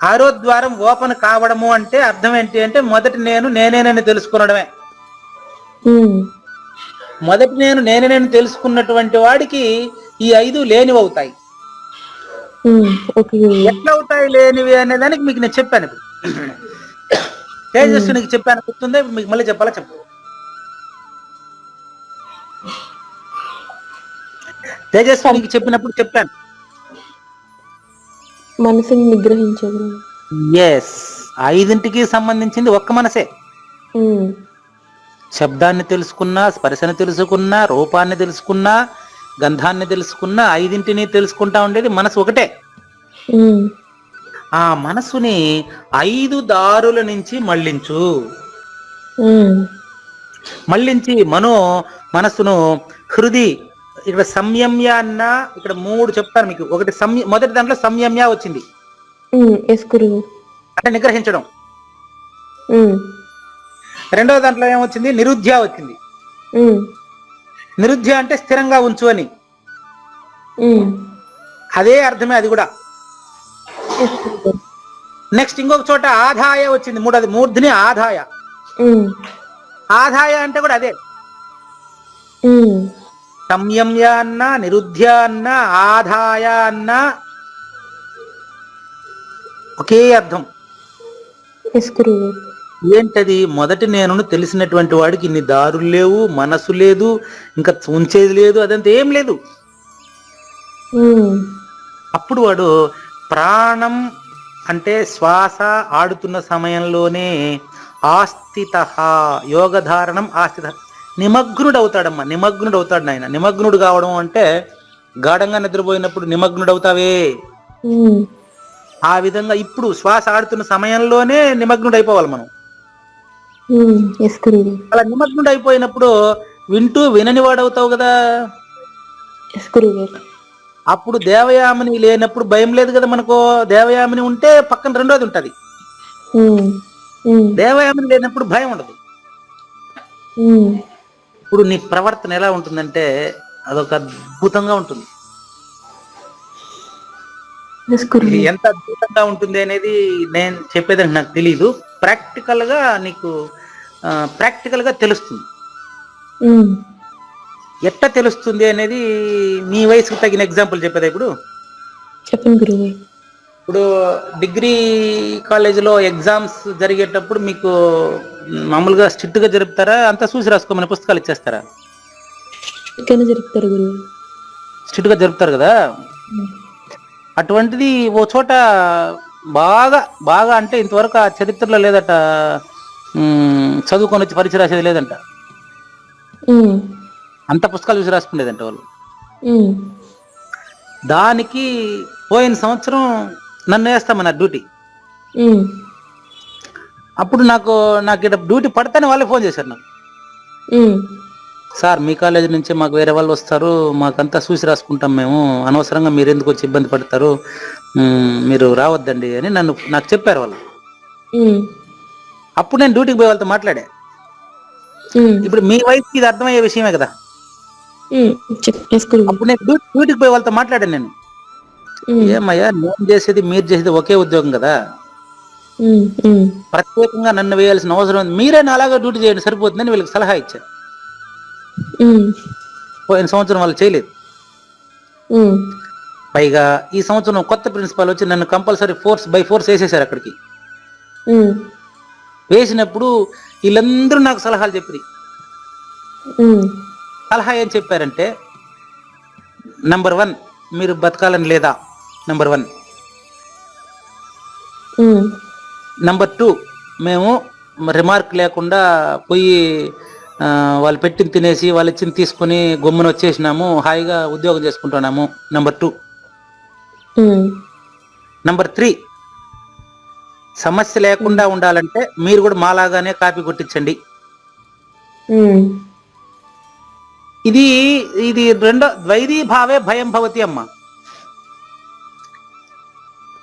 6వ ద్వారం ఓపెన్ కావడము అంటే అర్థం ఏంటి అంటే మొదటి నేను నేనేనని తెలుసుకునడమే. మొదటి నేను నేనేనని తెలుసుకున్నటువంటి వాడికి ఈ 5 లేనివి అవుతాయి. ఎట్లా అవుతాయి లేనివి అనే దానికి మీకు నేను చెప్పాను. ఇప్పుడు తేజస్వినికి చెప్పాను, గుర్తుందా? ఇప్పుడు మీకు మళ్ళీ చెప్పాలా? చెప్పు. తేజస్వినికి చెప్పినప్పుడు చెప్పాను, మనసుని నిగ్రహించదు. ఎస్, 5ంటికి సంబంధించింది ఒక్క మనసే. శబ్దాన్ని తెలుసుకున్నా, స్పర్శను తెలుసుకున్నా, రూపాన్ని తెలుసుకున్నా, గంధాన్ని తెలుసుకున్నా, 5ంటిని తెలుసుకుంటా ఉండేది మనసు ఒకటే. ఆ మనసుని 5 దారుల నుంచి మళ్ళించు. మళ్ళించి మనసును హృది, ఇక్కడ సంయమ్య అన్న, ఇక్కడ 3 చెప్తాను మీకు. ఒకటి మొదటి దాంట్లో సంయమ్య వచ్చింది అంటే నిగ్రహించడం. 2వ దాంట్లో ఏమొచ్చింది? నిరుధ్య వచ్చింది. నిరుధ్య అంటే స్థిరంగా ఉంచు అని. అదే అర్థమే అది కూడా. నెక్స్ట్ ఇంకొక చోట ఆదాయ వచ్చింది. 3వది మూర్ధిని ఆదాయ. ఆదాయ అంటే కూడా అదే. సంయమ్య అన్న, నిరుధ్య అన్న, ఆదాయ అన్న ఒకే అర్థం. ఏంటది? మొదటి నేను తెలిసినటువంటి వాడికి ఇన్ని దారులు లేవు, మనసు లేదు, ఇంకా ఉంచేది లేదు, అదంతా ఏం లేదు. అప్పుడు వాడు ప్రాణం అంటే శ్వాస ఆడుతున్న సమయంలోనే ఆస్థిత, యోగధారణం ఆస్థిత, నిమగ్నుడు అవుతాడమ్మా. నిమగ్నుడు అవుతాడు నాయన. నిమగ్నుడు కావడం అంటే గాఢంగా నిద్రపోయినప్పుడు నిమగ్నుడు అవుతావే, ఆ విధంగా ఇప్పుడు శ్వాస ఆడుతున్న సమయంలోనే నిమగ్నుడు అయిపోవాలి మనం. అలా నిమగ్నుడు అయిపోయినప్పుడు వింటూ వినని వాడు అవుతావు కదా. అప్పుడు దేవయామిని లేనప్పుడు భయం లేదు కదా మనకు. దేవయామిని ఉంటే పక్కన 2వది ఉంటది. ఉమ్, ఉమ్, దేవయామని లేనప్పుడు భయం ఉండదు. ఉమ్, ఇప్పుడు నీ ప్రవర్తన ఎలా ఉంటుందంటే అదొక అద్భుతంగా ఉంటుంది. ఎస్ గురువు. ఎంత అద్భుతంగా ఉంటుంది అనేది నేను చెప్పేదానికి నాకు తెలియదు. ప్రాక్టికల్ గా నీకు ప్రాక్టికల్ గా తెలుస్తుంది. ఉమ్, ఎట్లా తెలుస్తుంది అనేది నీ వయసుకు తగిన ఎగ్జాంపుల్ చెప్పేదా ఇప్పుడు. చెప్పండి గురువు. ఇప్పుడు డిగ్రీ కాలేజీలో ఎగ్జామ్స్ జరిగేటప్పుడు మీకు మామూలుగా స్ట్రిక్ట్ గా జరుపుతారా, అంతా చూసి రాసుకోమని పుస్తకాలు ఇచ్చేస్తారా? ఇక్కడనే జరుపుతారు గురువు. స్ట్రిక్ట్ గా జరుపుతారు కదా. అటువంటిది ఓ చోట బాగా బాగా అంటే ఇంతవరకు ఆ చరిత్రలో లేదట. చదువుకొని వచ్చి పరీక్ష రాసేది లేదంట. ఉమ్, అంత పుస్తకాలు చూసి రాసుకునేదంట వాళ్ళు. ఉమ్, దానికి పోయిన సంవత్సరం నన్ను వేస్తామన్నారు డ్యూటీ. ఉమ్, అప్పుడు నాకు ఇక్కడ డ్యూటీ పడితేనే వాళ్ళే ఫోన్ చేశారు నాకు. ఉమ్, సార్ మీ కాలేజీ నుంచి మాకు వేరే వాళ్ళు వస్తారు, మాకంతా చూసి రాసుకుంటాం మేము, అనవసరంగా మీరు ఎందుకు వచ్చి ఇబ్బంది పడతారు, మీరు రావద్దండి అని నాకు చెప్పారు వాళ్ళు. ఉమ్, అప్పుడు నేను డ్యూటీకి పోయి వాళ్ళతో మాట్లాడా. ఉమ్, ఇప్పుడు మీ వయసుకి ఇది అర్థమయ్యే విషయమే కదా. ఉమ్, ఎస్ గురువు. అప్పుడు నేను డ్యూటీకి పోయి వాళ్ళతో మాట్లాడాను నేను. ఉమ్, ఏమయ్యా నేను చేసేది మీరు చేసేది ఒకే ఉద్యోగం కదా, ఉమ్, ఉమ్, ప్రత్యేకంగా నన్ను వేయాల్సిన అవసరం ఉంది, మీరే అలాగా డ్యూటీ చేయండి సరిపోతుందని వీళ్ళకి సలహా ఇచ్చారు. ఉమ్, పోయిన సంవత్సరం వాళ్ళు చేయలేదు. ఉమ్, పైగా ఈ సంవత్సరం కొత్త ప్రిన్సిపాల్ వచ్చి నన్ను కంపల్సరీ బై ఫోర్స్ వేసేసారు అక్కడికి. ఉమ్, వేసినప్పుడు వీళ్ళందరూ నాకు సలహాలు చెప్పి, ఉమ్, సలహా ఏం చెప్పారంటే, నంబర్ 1 మీరు బతకాలని లేదా, నంబర్ 1. ఉమ్, నంబర్ 2 మేము రిమార్క్ లేకుండా పోయి వాళ్ళు పెట్టింది తినేసి వాళ్ళు ఇచ్చింది తీసుకుని గమ్మున వచ్చేసినాము, హాయిగా ఉద్యోగం చేసుకుంటున్నాము, నంబర్ 2. ఉమ్, నంబర్ 3 సమస్య లేకుండా ఉండాలంటే మీరు కూడా మాలాగానే కాపీ కొట్టించండి. ఉమ్, ఇది ఇది రెండో ద్వైరీభావే భయం భవతి అమ్మ.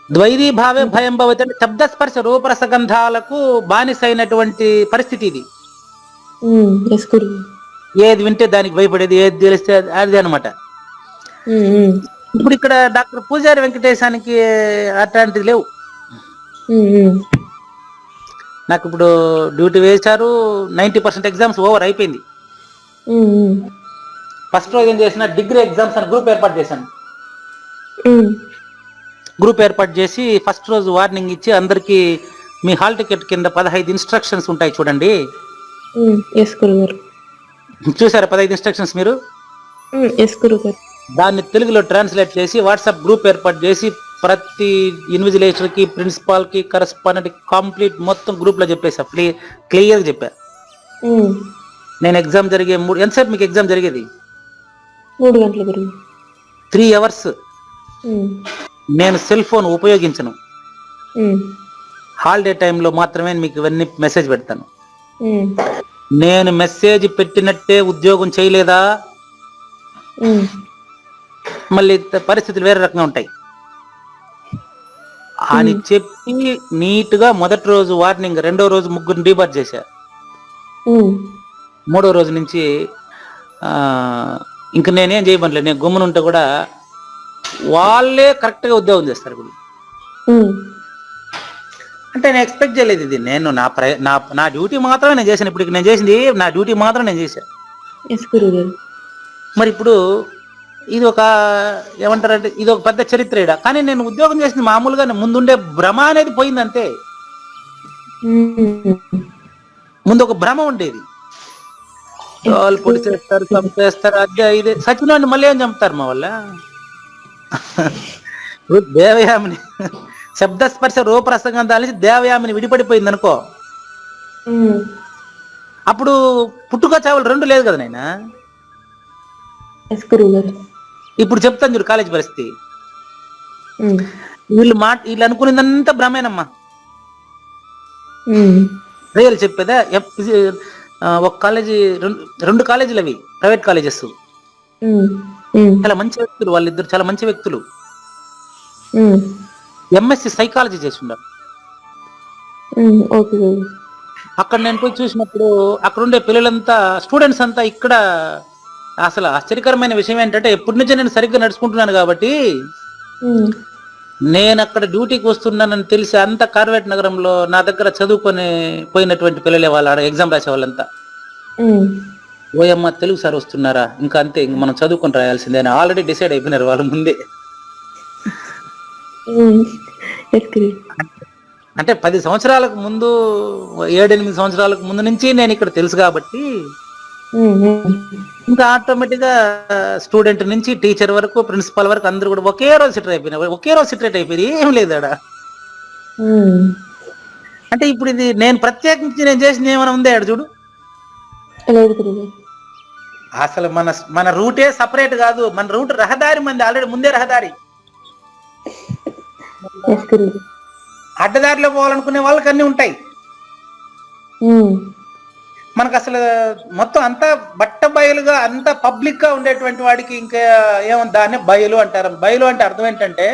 ద్వైరీభావే భయం భవతి అంటే శబ్దస్పర్శ రూపరసగంధాలకు బానిసైనటువంటి పరిస్థితి ఇది. ఉమ్, ఎస్ గురువు. ఏది వింటే దానికి భయపడేది, ఏది తెలిస్తే అది అనమాట. ఉమ్, ఉమ్, ఇప్పుడు ఇక్కడ డాక్టర్ పూజారి వెంకటేశానికి అట్లాంటిది లేవు. ఉమ్, ఉమ్, నాకు ఇప్పుడు డ్యూటీ వేశారు, 90% ఎగ్జామ్స్ ఓవర్ అయిపోయింది. ఉమ్, ఉమ్, ఫస్ట్ రోజు ఏం చేసిన, డిగ్రీ ఎగ్జామ్స్ అని గ్రూప్ ఏర్పాటు చేశాను. ఉమ్, గ్రూప్ ఏర్పాటు చేసి ఫస్ట్ రోజు వార్నింగ్ ఇచ్చి అందరికీ మీ హాల్ టికెట్ కింద 15 ఇన్స్ట్రక్షన్స్ ఉంటాయి చూడండి. ఎస్ గురువు గారు. చూసారా 15 ఇన్స్ట్రక్షన్స్ మీరు? ఎస్ గురువు గారు. దాన్ని తెలుగులో ట్రాన్స్లేట్ చేసి వాట్సాప్ గ్రూప్ ఏర్పాటు చేసి ప్రతి ఇన్విజిలేటర్ కి, ప్రిన్సిపాల్ కి, కరెస్పాండెంట్ కి కంప్లీట్ మొత్తం గ్రూప్ లో చెప్పేసా, క్లియర్ చెప్పా. ఉమ్, నేను ఎగ్జామ్ జరిగే ఎంతసేపు మీకు ఎగ్జామ్ జరిగేది? 3 గంటలు గురువు. 3 అవర్స్. ఉమ్, నేను సెల్ ఫోన్ ఉపయోగించను. ఉమ్, హాలిడే టైంలో మాత్రమే మీకు ఇవన్నీ మెసేజ్ పెడతాను. ఉమ్, నేను మెసేజ్ పెట్టినట్టే ఉద్యోగం చేయలేదా, ఉమ్, మళ్ళీ పరిస్థితులు వేరే రకంగా ఉంటాయి అని చెప్పి నీట్ గా మొదటి రోజు వార్నింగ్, రెండో రోజు 3 డీబార్ చేశా. ఉమ్, మూడో రోజు నుంచి ఇంక నేనేం చేయమనిలేదు, నేను గమ్మునుంటే కూడా వాళ్ళే కరెక్ట్ గా ఉద్యోగం చేస్తారు ఇప్పుడు. ఉమ్, అంటే నేను ఎక్స్పెక్ట్ చేయలేదు ఇది. నేను నా డ్యూటీ మాత్రమే నేను చేశాను. ఇప్పుడు నేను చేసింది నా డ్యూటీ మాత్రం నేను చేశాను. ఎస్ గురువు గారు. మరి ఇప్పుడు ఇది ఒక ఏమంటారంటే ఇది ఒక పెద్ద చరిత్ర ఈడ. కానీ నేను ఉద్యోగం చేసింది మామూలుగా ముందుండే భ్రమ అనేది పోయిందంతే. ఉమ్, ముందు ఒక భ్రమ ఉండేది, వాళ్ళు పొడి చేస్తారు, చంపేస్తారు, అదే ఇదే. సచివాన్ని మళ్ళీ ఏం చంపుతారు మా వల్ల? ఇప్పుడు దేవయామిని శబ్దస్పర్శ రూపరసగంధాల నుంచి దేవయామిని విడిపడిపోయింది అనుకో, ఉమ్, అప్పుడు పుట్టుక చావులు 2 లేదు కదా నాయనా. ఎస్ గురువు గారు. ఇప్పుడు చెప్తాను చూడు కాలేజీ పరిస్థితి. ఉమ్, వీళ్ళు అనుకునేదంతా భ్రమేనమ్మా. ఉమ్, రియల్ చెప్పేదా? ఒక కాలేజీ, 2 కాలేజీలు అవి ప్రైవేట్ కాలేజెస్. ఉమ్, ఉమ్, చాలా మంచి వ్యక్తులు వాళ్ళిద్దరు, చాలా మంచి వ్యక్తులు. ఉమ్, ఎంఎస్సి సైకాలజీ చేసి ఉన్నారు. ఓకే గురు. అక్కడ నేను పోయి చూసినప్పుడు అక్కడ ఉండే పిల్లలంతా స్టూడెంట్స్ అంతా ఇక్కడ అసలు ఆశ్చర్యకరమైన విషయం ఏంటంటే ఎప్పటి నుంచో నేను సరిగ్గా నడుచుకుంటున్నాను కాబట్టి ఉమ్, నేను అక్కడ డ్యూటీకి వస్తున్నానని తెలిసి అంత కార్వేట్ నగరంలో నా దగ్గర చదువుకొని పోయినటువంటి పిల్లలే వాళ్ళు ఆడ ఎగ్జామ్ రాసే వాళ్ళంతా ఉమ్, ఓయమ్మ తెలుగు సార్ వస్తున్నారా ఇంకా అంతే ఇంక మనం చదువుకొని రాయాల్సిందే అని ఆల్రెడీ డిసైడ్ అయిపోయినారు వాళ్ళు ముందే. ఉమ్, ఎస్ గురు. అంటే 10 సంవత్సరాలకు ముందు 7-8 సంవత్సరాలకు ముందు నుంచి నేను ఇక్కడ తెలుసు కాబట్టి ఉమ్, ఉమ్, ఇంకా ఆటోమేటిక్ గా స్టూడెంట్ నుంచి టీచర్ వరకు ప్రిన్సిపాల్ వరకు అందరూ కూడా ఒకే రోజు సిటర్ అయిపోయినారు, ఒకే రోజు సిటరేట్ అయిపోయింది, ఏం లేదు ఆడ. ఉమ్, అంటే ఇప్పుడు ఇది నేను ప్రత్యేకించి నేను చేసింది ఏమైనా ఉందే ఆడ చూడు. లేదు గురువు. అసలు మన రూటే సపరేట్ కాదు, మన రూట్ రహదారి మంది ఆల్రెడీ ముందే రహదారి. ఎస్ గురువు. అడ్డదారిలో పోవాలనుకునే వాళ్ళకి అన్ని ఉంటాయి. ఉమ్, మనకు అసలు మొత్తం అంతా బట్ట బయలుగా అంతా పబ్లిక్ గా ఉండేటువంటి వాడికి ఇంకా ఏమన్నా దాన్ని బయలు అంటారు. బయలు అంటే అర్థం ఏంటంటే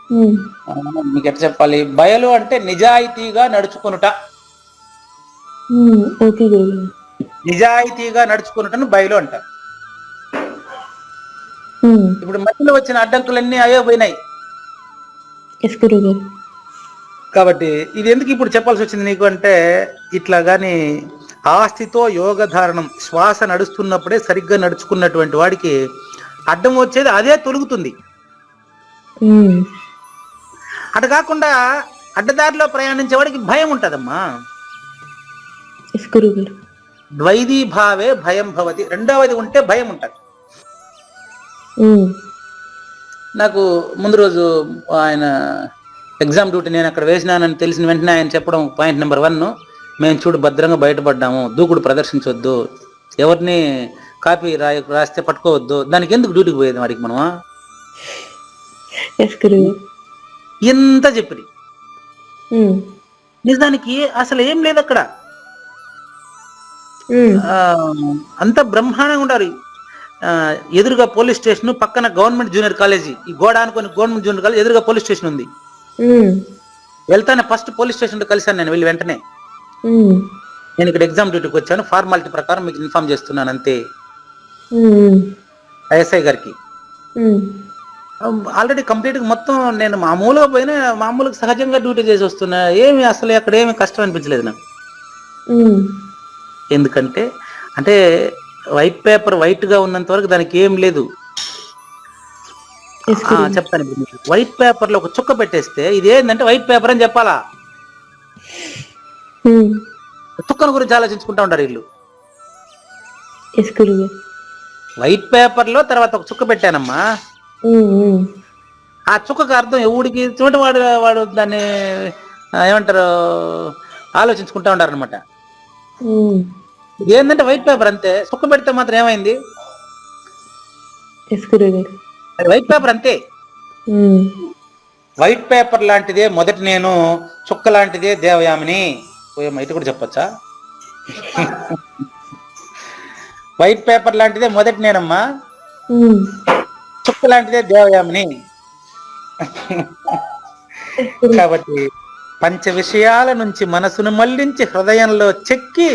ఉమ్, మీకు ఎట్లా చెప్పాలి, బయలు అంటే నిజాయితీగా నడుచుకునుట. ఉమ్, ఓకే గురువు. నిజాయితీగా నడుచుకునుటను బయలు అంటారు. ఉమ్, ఇప్పుడు మధ్యలో వచ్చిన అడ్డంకులన్నీ అవే పోయినాయి ఎస్ గురువు గారు. కాబట్టి ఇది ఎందుకు ఇప్పుడు చెప్పాల్సి వచ్చింది నీకు అంటే, ఇట్లా గాని ఆస్తితో యోగ ధారణం శ్వాస నడుస్తున్నప్పుడే సరిగ్గా నడుచుకున్నటువంటి వాడికి అడ్డం వచ్చేది అదే తొలుగుతుంది. ఉమ్, అటు కాకుండా అడ్డదారిలో ప్రయాణించే వాడికి భయం ఉంటదమ్మా. ఎస్ గురువు గారు. ద్వైదీ భావే భయం భవతి, రెండవది ఉంటే భయం ఉంటది. ఉమ్, నాకు ముందు రోజు ఆయన ఎగ్జామ్ డ్యూటీ నేను అక్కడ వేసినానని తెలిసిన వెంటనే ఆయన చెప్పడం పాయింట్ నెంబర్ 1, మేము చూడు భద్రంగా బయటపడ్డాము, దూకుడు ప్రదర్శించవద్దు, ఎవరిని కాపీ రాస్తే పట్టుకోవద్దు, దానికి ఎందుకు డ్యూటీకి పోయేది వాడికి మనమా. ఎస్ గురువు. ఎంత చెప్పి ఉమ్, నిజానికి అసలు ఏం లేదు అక్కడ. ఉమ్, అంత బ్రహ్మాండంగా ఉండాలి. ఎదురుగా పోలీస్ స్టేషన్, పక్కన గవర్నమెంట్ జూనియర్ కాలేజీ, ఈ గోడ అనుకుని గవర్నమెంట్ జూనియర్ కాలేజ్ ఎదురుగా పోలీస్ స్టేషన్ ఉంది. ఉమ్, వెళ్తానే ఫస్ట్ పోలీస్ స్టేషన్ లో కలిశాను నేను వెళ్ళి వెంటనే. ఉమ్, నేను ఇక్కడ ఎగ్జామ్ డ్యూటీకి వచ్చాను, ఫార్మాలిటీ ప్రకారం మీకు ఇన్ఫార్మ్ చేస్తున్నాను అంతే ఉమ్, ఎస్ఐ గారికి. ఉమ్, ఆల్రెడీ కంప్లీట్ గా మొత్తం నేను మామూలుగా పోయినా, మామూలుగా సహజంగా డ్యూటీ చేసి వస్తున్నా, ఏమి అసలు అక్కడ ఏమి కష్టం అనిపించలేదు నాకు. ఉమ్, ఎందుకంటే అంటే వైట్ పేపర్ వైట్ గా ఉన్నంత వరకు దానికి ఏం లేదు. ఎస్ గురువు. చెప్తాను ఇప్పుడు మీకు. వైట్ పేపర్ లో ఒక చుక్క పెట్టేస్తే ఇది ఏంటంటే వైట్ పేపర్ అని చెప్పాలా. ఉమ్, చుక్కను గురించి ఆలోచించుకుంటా ఉంటారు వీళ్ళు. ఎస్ గురువు. వైట్ పేపర్ లో తర్వాత ఒక చుక్క పెట్టానమ్మా, ఉమ్, ఉమ్, ఆ చుక్కకు అర్థం ఎవడికి చూడ వాడు వాడు దాన్ని ఏమంటారు ఆలోచించుకుంటా ఉంటారు అనమాట. ఉమ్, ఇది ఏంటంటే వైట్ పేపర్ అంతే, చుక్క పెడితే మాత్రం ఏమైంది, ఎస్ గురువు గారు. అది వైట్ పేపర్ అంతే. ఉమ్, వైట్ పేపర్ లాంటిదే మొదటి నేను, చుక్క లాంటిదే దేవయామిని. ఇటు కూడా చెప్పచ్చా, వైట్ పేపర్ లాంటిదే మొదటి నేనమ్మా, ఉమ్, చుక్క లాంటిదే దేవయామిని. కాబట్టి పంచ విషయాల నుంచి మనసును మళ్లించి హృదయంలో చెక్కి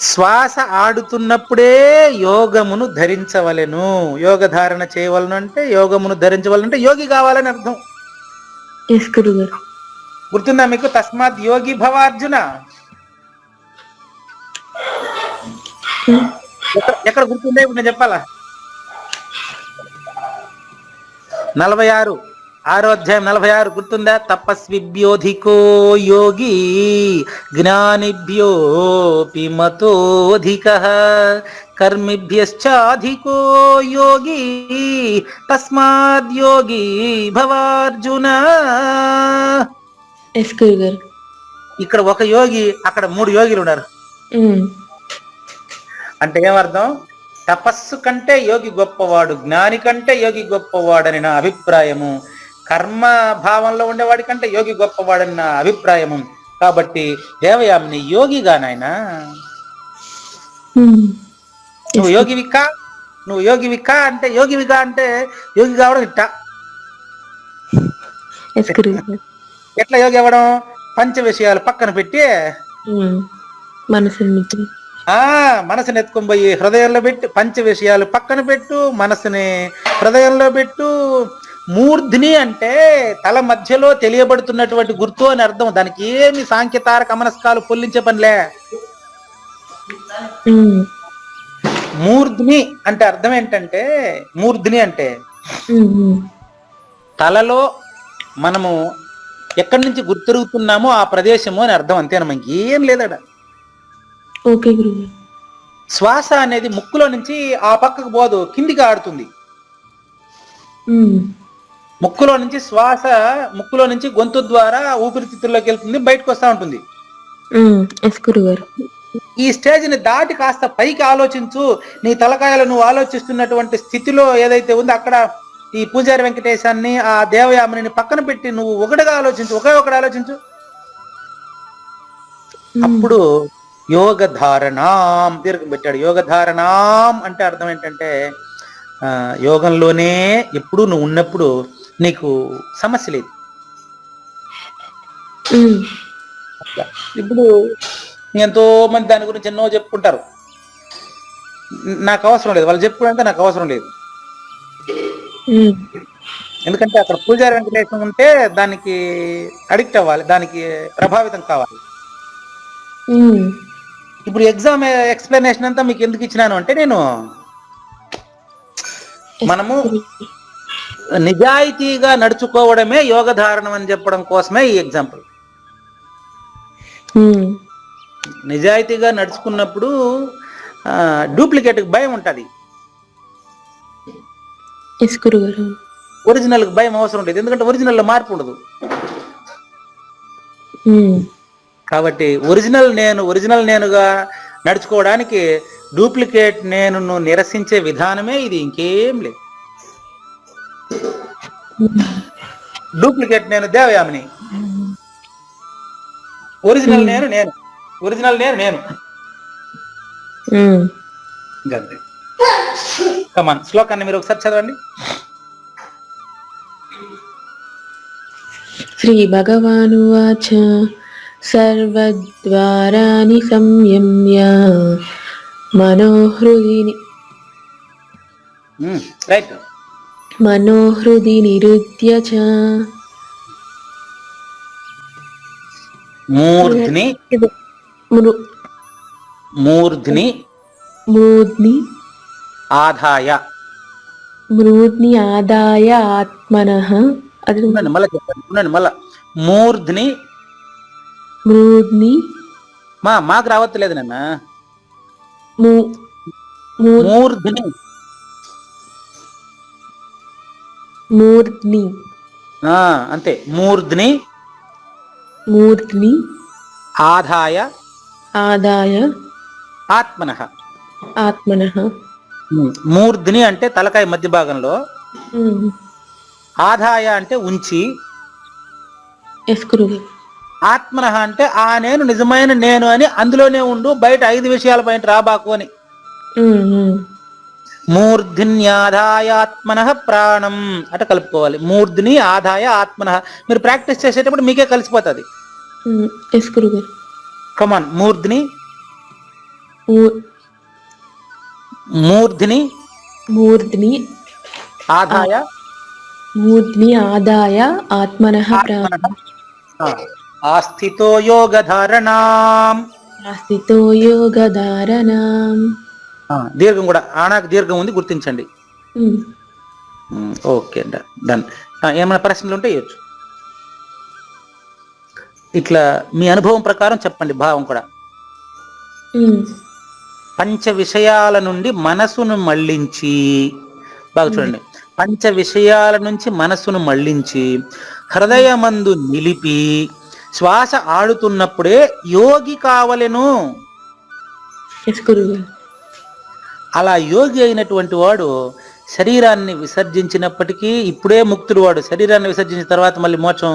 శ్వాస ఆడుతున్నప్పుడే యోగమును ధరించవలెను. యోగ ధారణ చేయవలను అంటే, యోగమును ధరించవలనంటే యోగి కావాలని అర్థం. ఎస్ గురువు గారు. గుర్తుందా మీకు, తస్మాత్ యోగి భవ అర్జున. ఎక్కడ గుర్తుందా ఇప్పుడు నేను చెప్పాలా. 46 అధ్యాయం 46 గుర్తుందా. తపస్విభ్యోధికో యోగి జ్ఞానిభ్యోపి మతోధికః కర్మిభ్యశ్చాధికో యోగి తస్మాద్ యోగి భవార్జున. ఎస్ గురువు గారు. ఇక్కడ ఒక యోగి, అక్కడ 3 యోగిలు ఉన్నారు. ఉమ్, అంటే ఏమర్థం, తపస్సు కంటే యోగి గొప్పవాడు, జ్ఞాని కంటే యోగి గొప్పవాడని నా అభిప్రాయము, కర్మ భావంలో ఉండేవాడి కంటే యోగి గొప్పవాడని నా అభిప్రాయము. కాబట్టి దేవయామిని యోగిగా నాయనా, ఉమ్, నువ్వు యోగివికా, నువ్వు యోగివికా అంటే యోగివిగా అంటే యోగి కావడం ఇట్ట. ఎస్ గురుగారు. ఎట్లా యోగి అవ్వడం? పంచ విషయాలు పక్కన పెట్టి మనసుని మనసుని ఎత్తుకొని పోయి హృదయంలో పెట్టి, పంచ విషయాలు పక్కన పెట్టు, మనసుని హృదయంలో పెట్టు. మూర్ధిని అంటే తల మధ్యలో తెలియబడుతున్నటువంటి గుర్తు అని అర్థం. దానికి ఏమి సాంఖ్యతార కమనస్కాలు పొల్లించే పనిలే. మూర్ధిని అంటే అర్థం ఏంటంటే, మూర్ధిని అంటే తలలో మనము ఎక్కడి నుంచి గుర్తెరుగుతున్నామో ఆ ప్రదేశము అని అర్థం, అంతేనా? మనకి ఏం లేదడ. ఓకే గురుగారు. శ్వాస అనేది ముక్కులో నుంచి ఆ పక్కకు పోదు, కిందికి ఆడుతుంది. ముక్కులో నుంచి శ్వాస, ముక్కులో నుంచి గొంతు ద్వారా ఊపిరితిత్తుల్లోకి వెళ్తుంది, బయటకు వస్తూ ఉంటుంది. ఎస్ గురుగారు. ఈ స్టేజ్ని దాటి కాస్త పైకి ఆలోచించు. నీ తలకాయలు నువ్వు ఆలోచిస్తున్నటువంటి స్థితిలో ఏదైతే ఉందో అక్కడ ఈ పూజారి వెంకటేశాన్ని, ఆ దేవయాముని పక్కన పెట్టి నువ్వు ఒకటిగా ఆలోచించు, ఒకటి ఆలోచించు. అప్పుడు యోగధారణం దీర్ఘం పెట్టాడు. యోగధారణం అంటే అర్థం ఏంటంటే, యోగంలోనే ఎప్పుడు నువ్వు ఉన్నప్పుడు నీకు సమస్య లేదు. ఇప్పుడు ఎంతో మంది దాని గురించి ఎన్నో చెప్పుకుంటారు, నాకు అవసరం లేదు. వాళ్ళు చెప్పుకుంటే నాకు అవసరం లేదు. ఎందుకంటే అక్కడ పూజారి వెంకటేశం ఉంటే దానికి అడిక్ట్ అవ్వాలి, దానికి ప్రభావితం కావాలి. ఇప్పుడు ఎగ్జామ్ ఎక్స్ప్లెనేషన్ అంతా మీకు ఎందుకు ఇచ్చినాను అంటే, నేను మనము నిజాయితీగా నడుచుకోవడమే యోగ ధారణం అని చెప్పడం కోసమే ఈ ఎగ్జాంపుల్. నిజాయితీగా నడుచుకున్నప్పుడు డూప్లికేట్ భయం ఉంటుంది, ఒరిజినల్ భయం అవసరం లేదు. ఎందుకంటే ఒరిజినల్ లో మార్పు ఉండదు. కాబట్టి ఒరిజినల్ నేనుగా నడుచుకోవడానికి డూప్లికేట్ నేను నిరసించే విధానమే ఇది, ఇంకేం లేదు. డూప్లికేట్ నేను దేవయామిని, ఒరిజినల్ నేను. కమాన్, శ్లోకాన్ని మీరు ఒకసారి చదవండి. శ్రీ భగవానువాచ సర్వద్వారాణి సంయమ్య మనోహృది నిరుద్య చ మూర్ధ్ని ఆదాయ ఆత్మనః. అది మళ్ళా చెప్పండి, మళ్ళా మూర్ధ్ని మాకు రావట్లేదు నాన్న. మూర్ధ్ని అంతే. మూర్ధ్ని ఆదాయ ఆత్మనః. మూర్ధ్ని అంటే తలకాయ మధ్య భాగంలో, ఆదాయ అంటే ఉంచి, ఆత్మనః అంటే ఆ నేను నిజమైన నేను అని అందులోనే ఉండు, బయట 5 విషయాల పైన రాబాకు అని. మూర్ధిన్యాదాయ ఆత్మనః ప్రాణం అట కలుపుకోవాలి. మూర్ధిని ఆదాయ ఆత్మనః. మీరు ప్రాక్టీస్ చేసేటప్పుడు మీకే కలిసిపోతుంది. కమాన్, మూర్ధిని ఆదాయ ఆత్మనః ఆస్థితో యోగధారణం. దీర్ఘం కూడా, ఆనాకు దీర్ఘం ఉంది, గుర్తించండి. Okay, done. ఏమైనా ప్రశ్నలు ఉంటే ఇవ్వచ్చు. ఇట్లా మీ అనుభవం ప్రకారం చెప్పండి భావం కూడా. పంచ విషయాల నుండి మనసును మళ్లించి, బాగా చూడండి, పంచ విషయాల నుంచి మనసును మళ్లించి హృదయమందు నిలిపి శ్వాస ఆడుతున్నప్పుడే యోగి కావలెను. అలా యోగి అయినటువంటి వాడు శరీరాన్ని విసర్జించినప్పటికీ ఇప్పుడే ముక్తుడు. వాడు శరీరాన్ని విసర్జించిన తర్వాత మళ్ళీ మోక్షం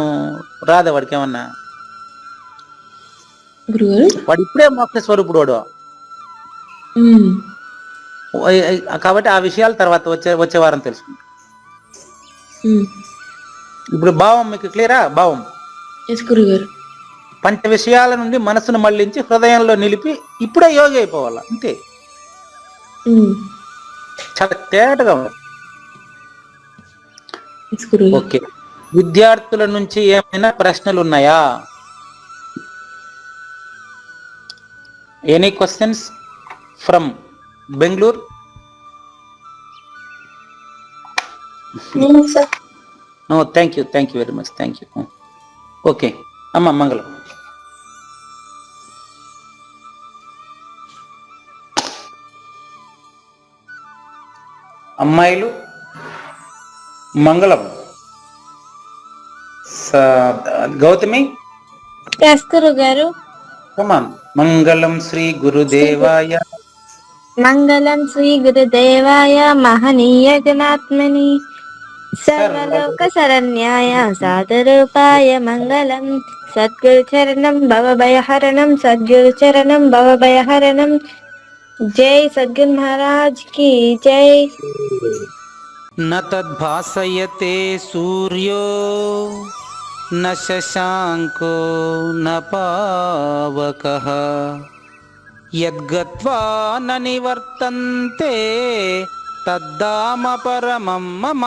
రాదా వాడికి ఏమన్నా? వాడు ఇప్పుడే మోక్ష స్వరూపుడు వాడు. కాబట్టి ఆ విషయాలు తర్వాత వచ్చే వారం తెలుసుకుంటాం. ఇప్పుడు భావం మీకు క్లియరా? భావం ఎస్ గురుగారు. పంచ విషయాల నుండి మనసును మళ్లించి హృదయంలో నిలిపి ఇప్పుడే యోగి అయిపోవాలి, అంతే. ఉమ్. చాలా తేటగా ఉంది. ఎస్ గురుగారు. ఓకే, విద్యార్థుల నుంచి ఏమైనా ప్రశ్నలు ఉన్నాయా? Any questions from Bengaluru? No, sir. No, thank you very much, thank you. Okay అమ్మ, మంగళం. అమ్మాయిలు మంగళం. గౌతమి, ఎస్ గురుగారు. కమాన్. మంగళం శ్రీ గురుదేవాయ. మంగళం శ్రీ గురుదేవాయ మహనీయ గుణాత్మని సర్వలోక శరణ్యాయ సాధరూపాయ మంగళం. సద్గురు చరణం భవభయహరణం, సద్గురు చరణం భవభయహరణం. జై సద్గురు మహారాజ్ కి జై. న తద్భాసయతే సూర్యో న శశాంకో న పావకః యద్గత్వా న నివర్తంతే తద్ధామ పరమం మమ.